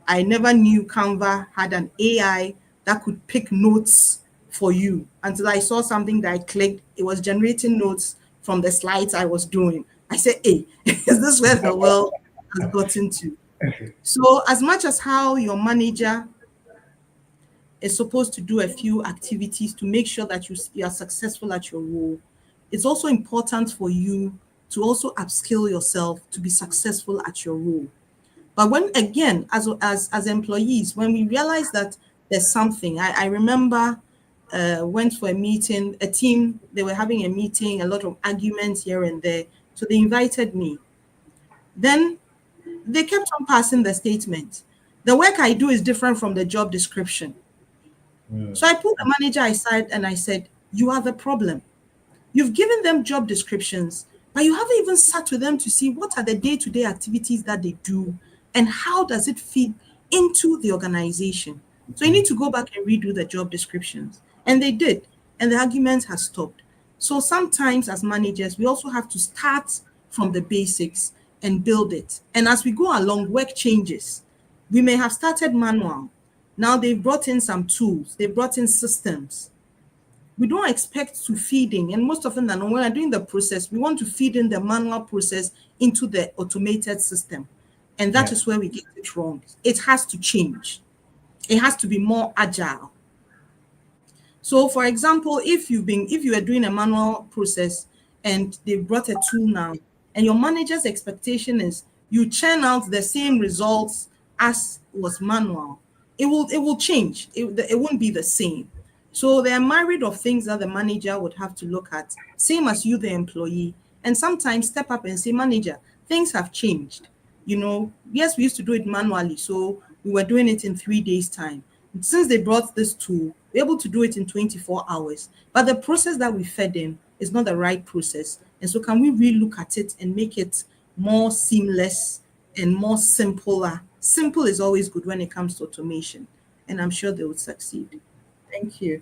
I never knew Canva had an AI that could pick notes for you until I saw something that I clicked. It was generating notes from the slides I was doing. I said, hey, is this where the world has gotten to? So, as much as how your manager is supposed to do a few activities to make sure that you are successful at your role, it's also important for you to also upskill yourself to be successful at your role. But when again, as employees, when we realize that there's something, I remember went for a meeting, a team, they were having a meeting, a lot of arguments here and there. So they invited me. Then they kept on passing the statement. The work I do is different from the job description. So I pulled the manager aside and I said, you are the problem. You've given them job descriptions, but you haven't even sat with them to see what are the day-to-day activities that they do and how does it fit into the organization. So you need to go back and redo the job descriptions. And they did, and the argument has stopped. So sometimes as managers, we also have to start from the basics and build it. And as we go along, work changes. We may have started manual. Now they've brought in some tools, they've brought in systems. We don't expect to feed in, and most often than not, when we're doing the process, we want to feed in the manual process into the automated system. And that is where we get it wrong. It has to change. It has to be more agile. So for example, if you are doing a manual process and they brought a tool now, and your manager's expectation is you churn out the same results as was manual, it will change. It won't be the same. So there are myriad of things that the manager would have to look at, same as you, the employee, and sometimes step up and say, manager, things have changed. Yes, we used to do it manually, so we were doing it in 3 days' time. Since they brought this tool, we're able to do it in 24 hours. But the process that we fed in is not the right process. And so can we relook at it and make it more seamless and more simpler? Simple is always good when it comes to automation, and I'm sure they would succeed. Thank you.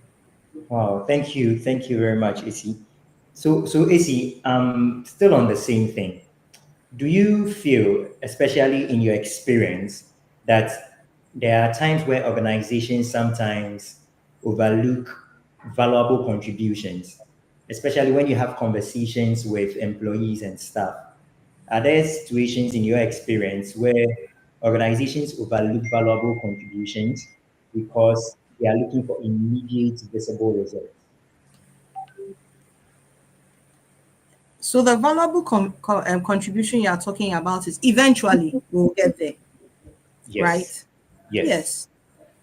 Wow, thank you very much, Esi. So Esi, still on the same thing. Do you feel, especially in your experience, that there are times where organizations sometimes overlook valuable contributions, especially when you have conversations with employees and staff? Are there situations in your experience where organizations overlook valuable contributions because they are looking for immediate visible results? So the valuable contribution you are talking about is eventually we'll get there, Yes. right? Yes.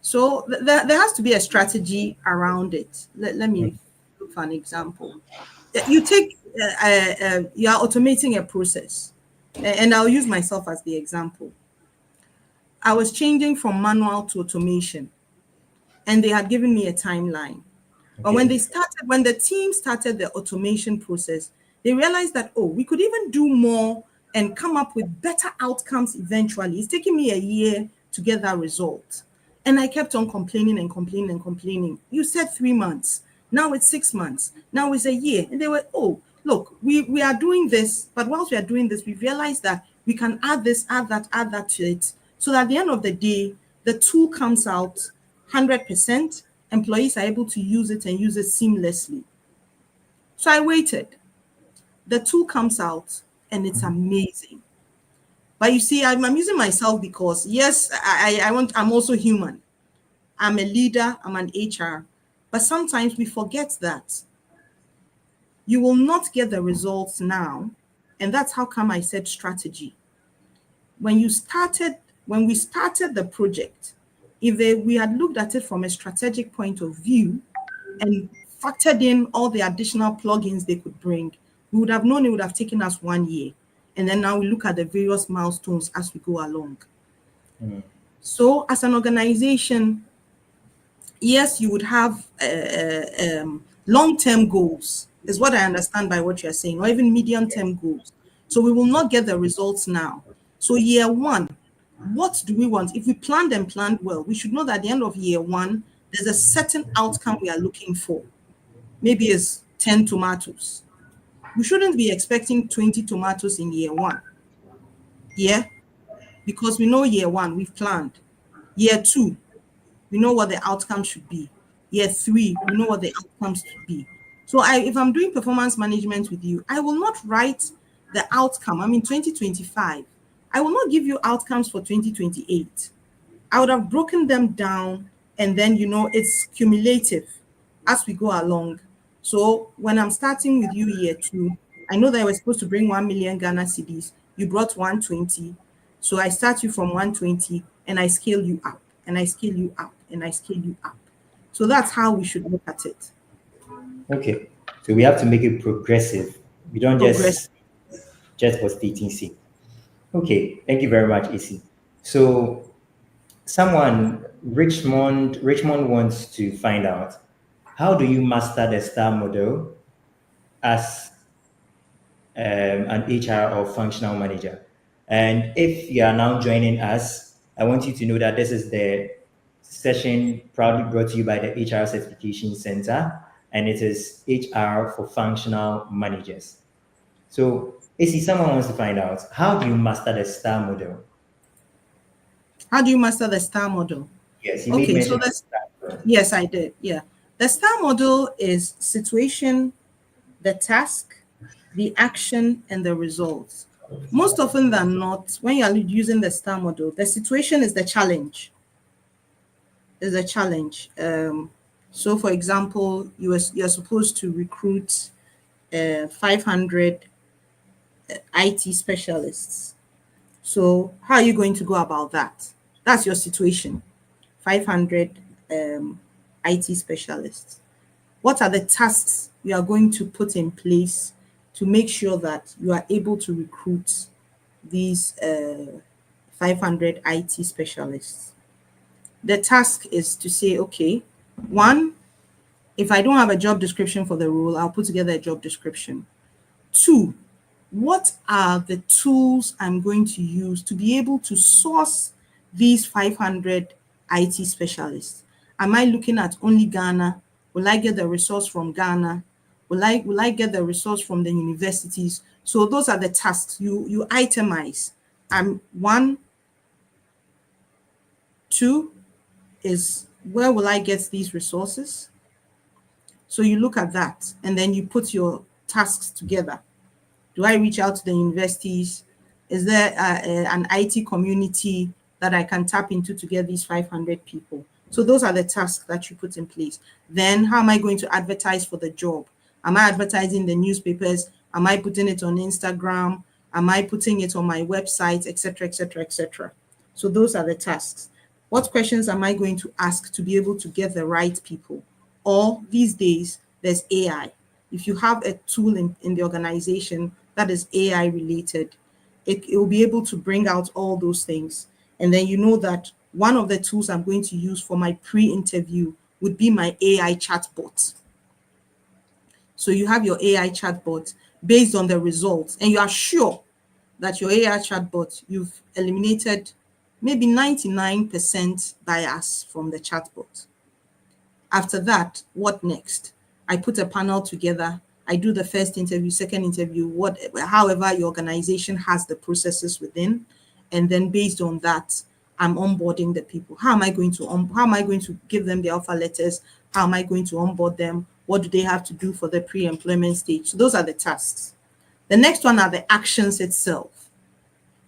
So there has to be a strategy around it. Let me look for an example. You take, you are automating a process, and I'll use myself as the example. I was changing from manual to automation, and they had given me a timeline. But when the team started the automation process, they realized that, we could even do more and come up with better outcomes eventually. It's taking me a year to get that result. And I kept on complaining and complaining and complaining. You said 3 months. Now it's 6 months. Now it's a year. And they were, look, we are doing this. But whilst we are doing this, we realized that we can add this, add that to it. So that at the end of the day, the tool comes out 100%. Employees are able to use it and use it seamlessly. So I waited. The tool comes out and it's amazing. But you see, I'm using myself because yes, I'm also human. I'm a leader, I'm an HR. But sometimes we forget that you will not get the results now. And that's how come I said strategy. When we started the project, if we had looked at it from a strategic point of view and factored in all the additional plugins they could bring, we would have known it would have taken us 1 year. And then now we look at the various milestones as we go along. So as an organization, yes, you would have long-term goals, is what I understand by what you're saying, or even medium-term goals. So we will not get the results now. So year one, what do we want? If we planned and planned well, we should know that at the end of year one, there's a certain outcome we are looking for. Maybe it's 10 tomatoes. We shouldn't be expecting 20 tomatoes in year one. Yeah, because we know year one, we've planned. Year two, we know what the outcome should be. Year three, we know what the outcomes should be. So if I'm doing performance management with you, I will not write the outcome. I mean, 2025. I will not give you outcomes for 2028. I would have broken them down, and then, it's cumulative as we go along. So when I'm starting with you year two, I know that I was supposed to bring 1 million Ghana cedis. You brought 120. So I start you from 120 and I scale you up and I scale you up and I scale you up. So that's how we should look at it. Okay. So we have to make it progressive. We don't Progress. just for stating C. Okay. Thank you very much, Esi. So Richmond wants to find out, how do you master the STAR model as an HR or functional manager? And if you are now joining us, I want you to know that this is the session proudly brought to you by the HR Certification Center, and it is HR for functional managers. So, Esi, someone wants to find out, how do you master the STAR model? How do you master the STAR model? Yes, you made Okay, mention so of STAR. yes, I did. Yeah. The STAR model is situation, the task, the action, and the results. Most often than not, when you are using the STAR model, the situation is the challenge. Is a challenge. So, for example, you're supposed to recruit 500 IT specialists. So, how are you going to go about that? That's your situation. 500 IT specialists. What are the tasks you are going to put in place to make sure that you are able to recruit these 500 IT specialists? The task is to say, okay, one, if I don't have a job description for the role, I'll put together a job description. Two, what are the tools I'm going to use to be able to source these 500 IT specialists? Am I looking at only Ghana? Will I get the resource from Ghana? Will I get the resource from the universities? So those are the tasks you itemize. One, two is, where will I get these resources? So you look at that and then you put your tasks together. Do I reach out to the universities? Is there an IT community that I can tap into to get these 500 people? So those are the tasks that you put in place. Then how am I going to advertise for the job? Am I advertising the newspapers? Am I putting it on Instagram? Am I putting it on my website, etc., etc., etc.? So those are the tasks. What questions am I going to ask to be able to get the right people? Or these days, there's AI. If you have a tool in the organization that is AI related, it will be able to bring out all those things. And then you know that one of the tools I'm going to use for my pre-interview would be my AI chatbot. So you have your AI chatbot based on the results, and you are sure that your AI chatbot, you've eliminated maybe 99% bias from the chatbot. After that, what next? I put a panel together. I do the first interview, second interview, however your organization has the processes within, and then based on that, I'm onboarding the people. How am I going to give them the offer letters? How am I going to onboard them? What do they have to do for the pre-employment stage? So those are the tasks. The next one are the actions itself.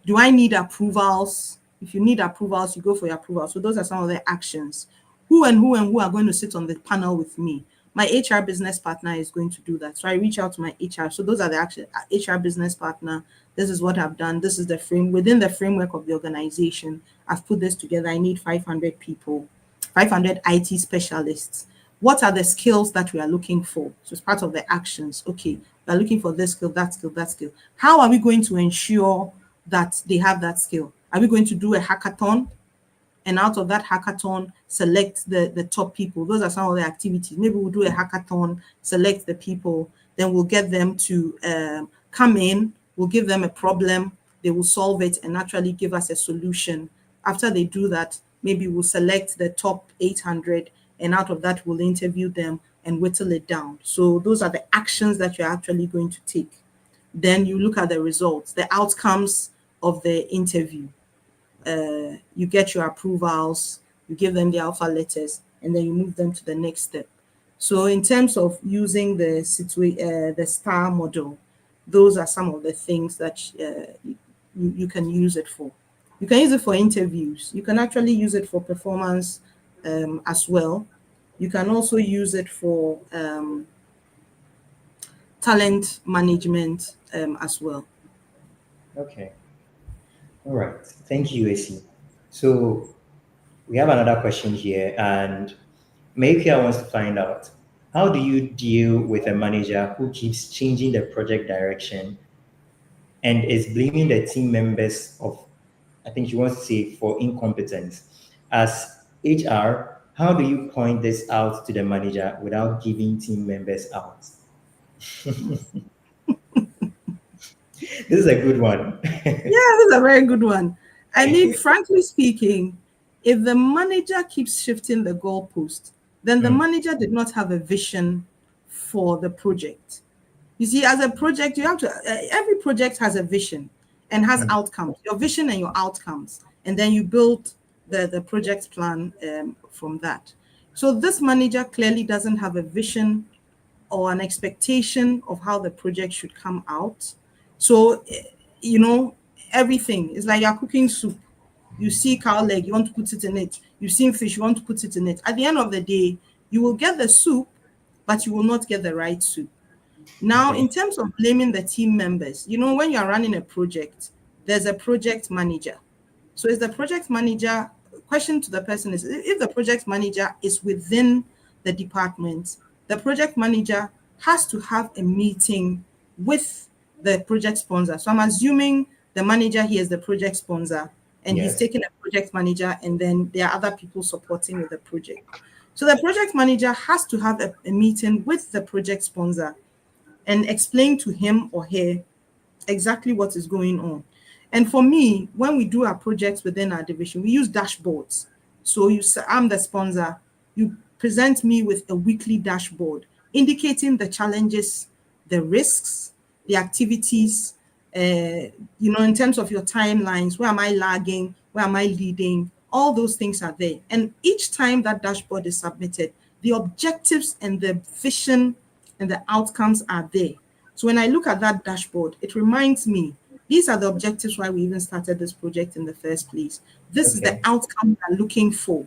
Do I need approvals? If you need approvals, you go for your approvals. So those are some of the actions. Who are going to sit on the panel with me? My HR business partner is going to do that. So I reach out to my HR. So those are the action. HR business partner. This is what I've done. This is the frame. Within the framework of the organization, I've put this together. I need 500 people, 500 IT specialists. What are the skills that we are looking for? So it's part of the actions. Okay, we're looking for this skill, that skill, that skill. How are we going to ensure that they have that skill? Are we going to do a hackathon? And out of that hackathon, select the top people. Those are some of the activities. Maybe we'll do a hackathon, select the people, then we'll get them to come in, we'll give them a problem, they will solve it and actually give us a solution. After they do that, maybe we'll select the top 800, and out of that, we'll interview them and whittle it down. So those are the actions that you're actually going to take. Then you look at the results, the outcomes of the interview. You get your approvals, you give them the offer letters, and then you move them to the next step. So in terms of using the STAR model, those are some of the things that you can use it for. You can use it for interviews. You can actually use it for performance as well. You can also use it for talent management as well. Okay. All right. Thank you, Esi. So we have another question here, and Maykia wants to find out, how do you deal with a manager who keeps changing the project direction and is blaming the team members of, I think she wants to say, for incompetence? As HR, how do you point this out to the manager without giving team members out? This is a good one. Yeah, this is a very good one. I mean, frankly speaking, if the manager keeps shifting the goalpost, then the manager did not have a vision for the project. You see, as a project, you have to, every project has a vision and has outcomes, your vision and your outcomes. And then you build the project plan from that. So this manager clearly doesn't have a vision or an expectation of how the project should come out. So, you know, everything is like you're cooking soup. You see cow leg, you want to put it in it. You've seen fish, you want to put it in it. At the end of the day, you will get the soup, but you will not get the right soup. Now, in terms of blaming the team members, you know, when you're running a project, there's a project manager. So is the project manager, question to the person is, if the project manager is within the department, the project manager has to have a meeting with the project sponsor. So I'm assuming the manager here is the project sponsor, and he's taking a project manager, and then there are other people supporting with the project. So the project manager has to have a meeting with the project sponsor and explain to him or her exactly what is going on. And for me, when we do our projects within our division, we use dashboards. So I'm the sponsor. You present me with a weekly dashboard indicating the challenges, the risks, the activities, you know, in terms of your timelines, where am I lagging, where am I leading, all those things are there. And each time that dashboard is submitted, the objectives and the vision and the outcomes are there. So when I look at that dashboard, it reminds me, these are the objectives why we even started this project in the first place. This is the outcome we're looking for.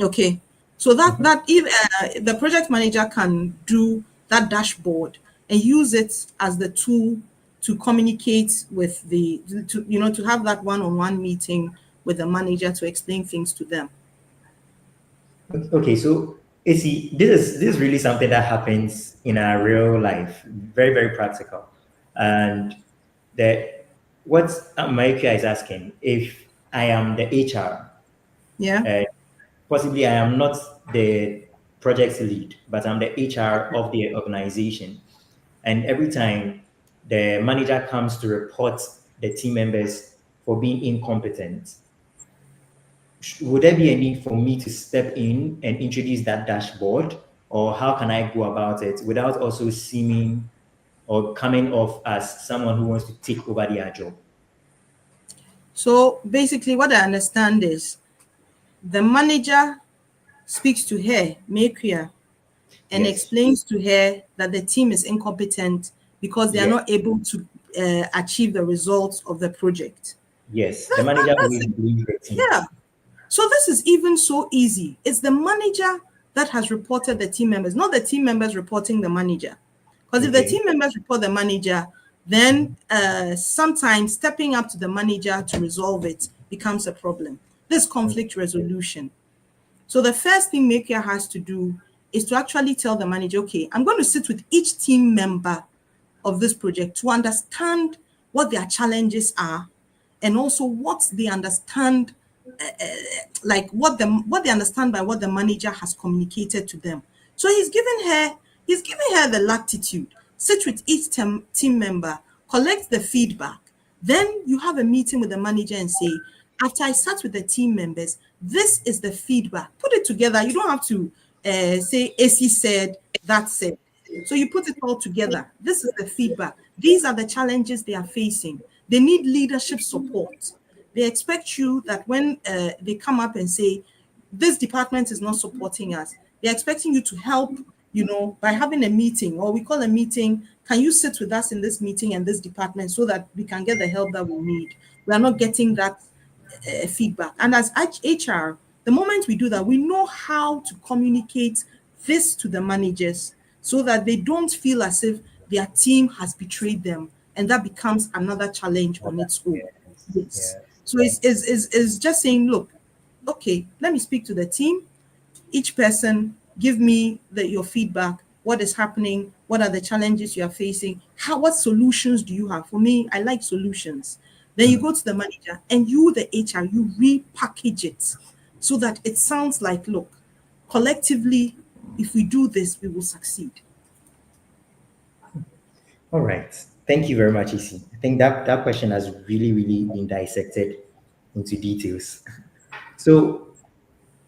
Okay, so that if the project manager can do that dashboard and use it as the tool to communicate with to have that one-on-one meeting with the manager to explain things to them. Okay, so Esi, this is really something that happens in our real life, very, very practical. And what Micah is asking, if I am the HR, possibly I am not the project lead, but I'm the HR of the organization. And every time the manager comes to report the team members for being incompetent, would there be a need for me to step in and introduce that dashboard, or how can I go about it without also seeming or coming off as someone who wants to take over their job? So basically what I understand is the manager speaks to her, Maykia, and explains to her that the team is incompetent because they are not able to achieve the results of the project. Yes, the manager always believes the team. Yeah. So this is even so easy. It's the manager that has reported the team members, not the team members reporting the manager. Because if the team members report the manager, then sometimes stepping up to the manager to resolve it becomes a problem. This conflict resolution. So the first thing Maykia has to do is to actually tell the manager, okay, I'm going to sit with each team member of this project to understand what their challenges are, and also what they understand, like what they understand by what the manager has communicated to them. So he's giving her the latitude. Sit with each team member, collect the feedback. Then you have a meeting with the manager and say, after I sat with the team members, this is the feedback. Put it together. You don't have to say Esi said, that said. So you put it all together. This is the feedback. These are the challenges they are facing. They need leadership support. They expect you that when they come up and say, this department is not supporting us, they're expecting you to help, by having a meeting, or we call a meeting, can you sit with us in this meeting and this department so that we can get the help that we need? We are not getting that feedback. And as HR, the moment we do that, we know how to communicate this to the managers so that they don't feel as if their team has betrayed them, and that becomes another challenge on its own. Yes. Yes. So it's just saying, look, okay, let me speak to the team. Each person, give me your feedback. What is happening? What are the challenges you are facing? What solutions do you have? For me, I like solutions. Then you go to the manager, and you, the HR, you repackage it so that it sounds like, look, collectively, if we do this, we will succeed. All right. Thank you very much, Esi. I think that question has really, really been dissected into details. So,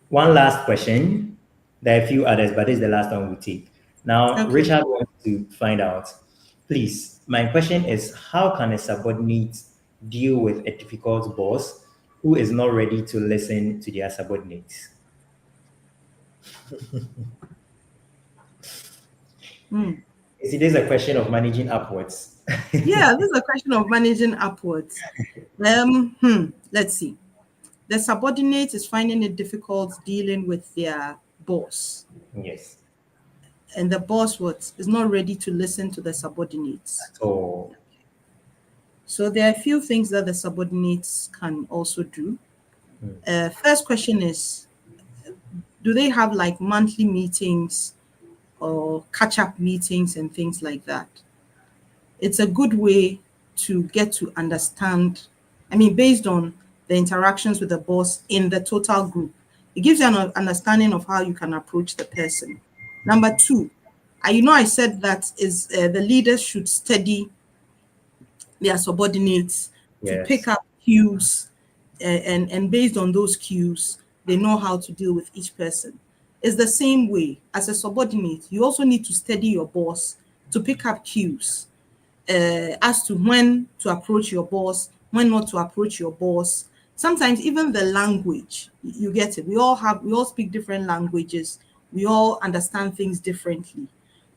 one last question. There are a few others, but this is the last one we take. Now, Okay. Richard wants to find out, please, my question is, how can a subordinate deal with a difficult boss who is not ready to listen to their subordinates? Is it is a question of managing upwards? Yeah, this is a question of managing upwards. Let's see. The subordinate is finding it difficult dealing with their boss, Yes. and the boss is not ready to listen to the subordinates. So, So there are a few things that the subordinates can also do. First question is, do they have like monthly meetings or catch-up meetings and things like that? It's a good way to get to understand, based on the interactions with the boss in the total group. It gives you an understanding of how you can approach the person. Number two, I said that is the leaders should study their subordinates to pick yes. up cues, and based on those cues, they know how to deal with each person. It's the same way as a subordinate. You also need to study your boss to pick up cues as to when to approach your boss, when not to approach your boss. Sometimes even the language, you get it. We all speak different languages. We all understand things differently.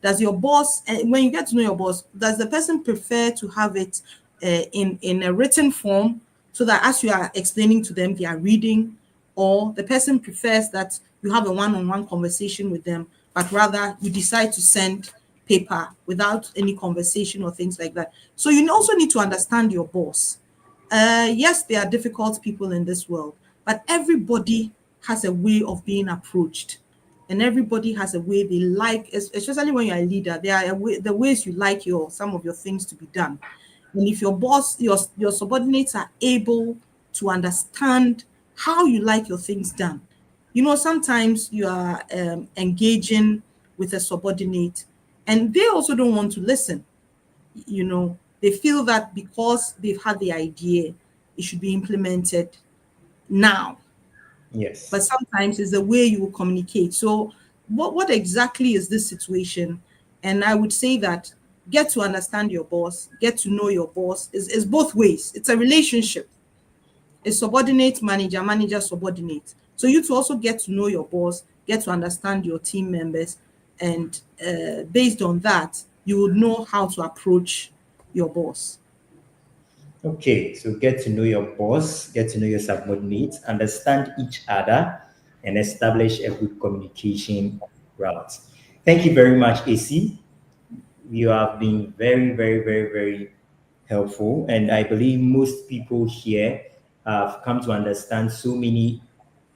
Does your boss, when you get to know your boss, does the person prefer to have it in a written form so that as you are explaining to them, they are reading, or the person prefers that you have a one-on-one conversation with them, but rather you decide to send paper without any conversation or things like that. So you also need to understand your boss. Yes, there are difficult people in this world, but everybody has a way of being approached, and everybody has a way they like, especially when you're a leader. There are the ways you like some of your things to be done. And if your boss, your subordinates are able to understand how you like your things done, sometimes you are engaging with a subordinate, and they also don't want to listen. They feel that because they've had the idea, it should be implemented now. Yes. But sometimes it's the way you will communicate. So what exactly is this situation? And I would say that get to understand your boss, get to know your boss is both ways. It's a relationship. It's subordinate, manager, manager, subordinate. So you to also get to know your boss, get to understand your team members, and based on that, you would know how to approach your boss. Okay, so get to know your boss, get to know your subordinates, understand each other, and establish a good communication route. Thank you very much, Esi. You have been very, very, very, very helpful. And I believe most people here have come to understand so many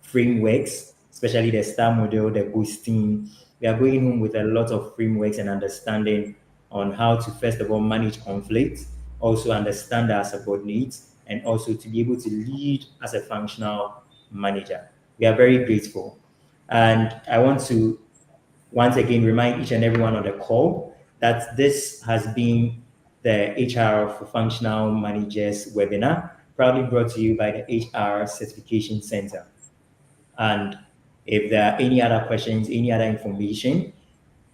frameworks, especially the STAR model, the ghosting. We are going home with a lot of frameworks and understanding on how to, first of all, manage conflict, also understand our subordinates, and also to be able to lead as a functional manager. We are very grateful. And I want to once again remind each and everyone on the call that this has been the HR for Functional Managers webinar, proudly brought to you by the HR Certification Center. And if there are any other questions, any other information,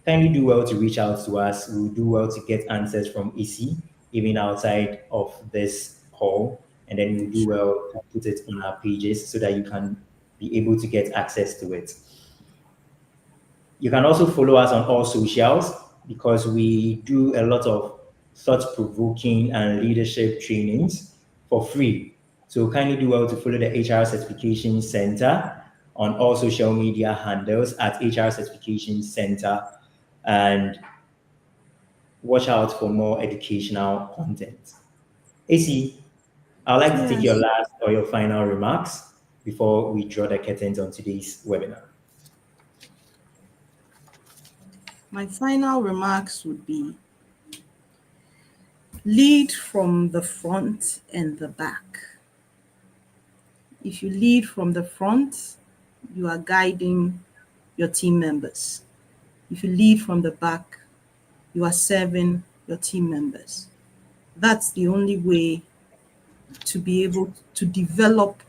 kindly do well to reach out to us. We'll do well to get answers from Esi, even outside of this call. And then we'll do well to put it on our pages so that you can be able to get access to it. You can also follow us on all socials because we do a lot of thought-provoking and leadership trainings for free. So kindly do well to follow the HR Certification Center on all social media handles at HR Certification Center. and watch out for more educational content. Esi, I'd like to take your Yes. last or your final remarks before we draw the curtains on today's webinar. My final remarks would be lead from the front and the back. If you lead from the front, you are guiding your team members. If you lead from the back, you are serving your team members. That's the only way to be able to develop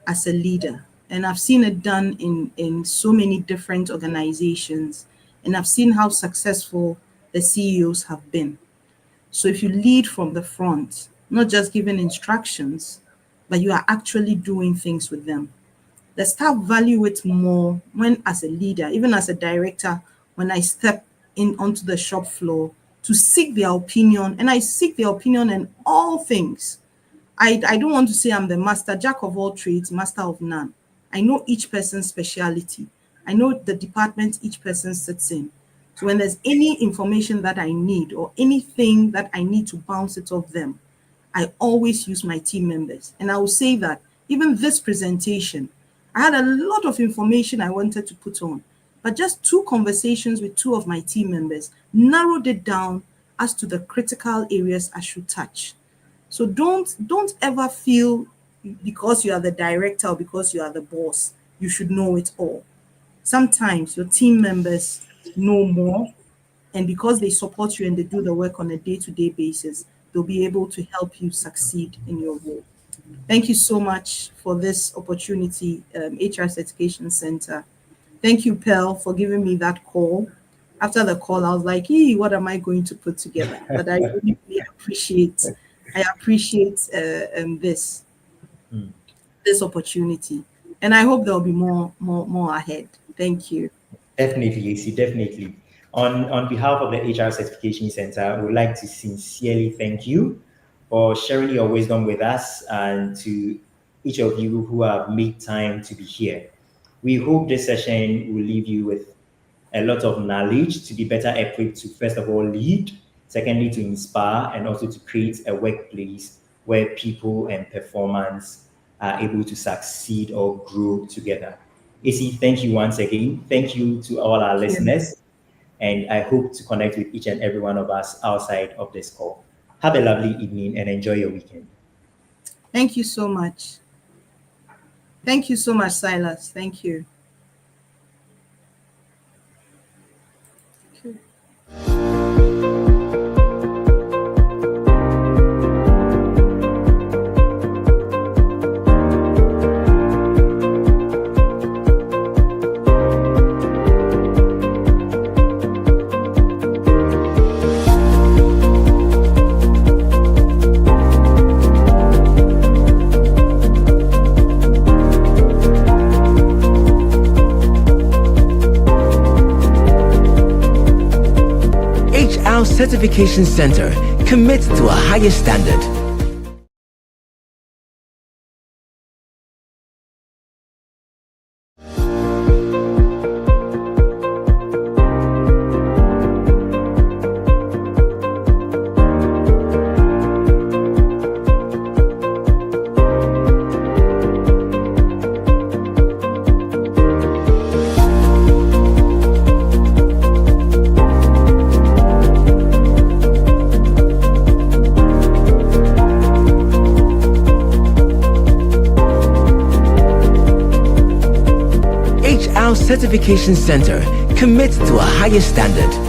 as a leader. And I've seen it done in so many different organizations, and I've seen how successful the CEOs have been. So if you lead from the front, not just giving instructions, but you are actually doing things with them, the staff value it more when, as a leader, even as a director, when I step in onto the shop floor to seek their opinion, and I seek their opinion in all things. I don't want to say I'm the master, jack of all trades, master of none. I know each person's speciality. I know the department each person sits in. So when there's any information that I need or anything that I need to bounce it off them, I always use my team members. And I will say that even this presentation, I had a lot of information I wanted to put on, but just 2 conversations with 2 of my team members narrowed it down as to the critical areas I should touch. So don't ever feel because you are the director or because you are the boss, you should know it all. Sometimes your team members know more, and because they support you and they do the work on a day-to-day basis, they'll be able to help you succeed in your role. Thank you so much for this opportunity, HR Certification Center. Thank you, Pearl, for giving me that call. After the call, I was like, hey, what am I going to put together? But I really, really appreciate this opportunity. And I hope there'll be more ahead. Thank you. Definitely, Esi, definitely. On behalf of the HR Certification Center, I would like to sincerely thank you for sharing your wisdom with us, and to each of you who have made time to be here. We hope this session will leave you with a lot of knowledge to be better equipped to, first of all, lead, secondly, to inspire, and also to create a workplace where people and performance are able to succeed or grow together. Esi, thank you once again. Thank you to all our listeners. And I hope to connect with each and every one of us outside of this call. Have a lovely evening and enjoy your weekend. Thank you so much. Thank you so much, Silas. Thank you. Certification Center commits to a higher standard. Certification Center commits to a higher standard.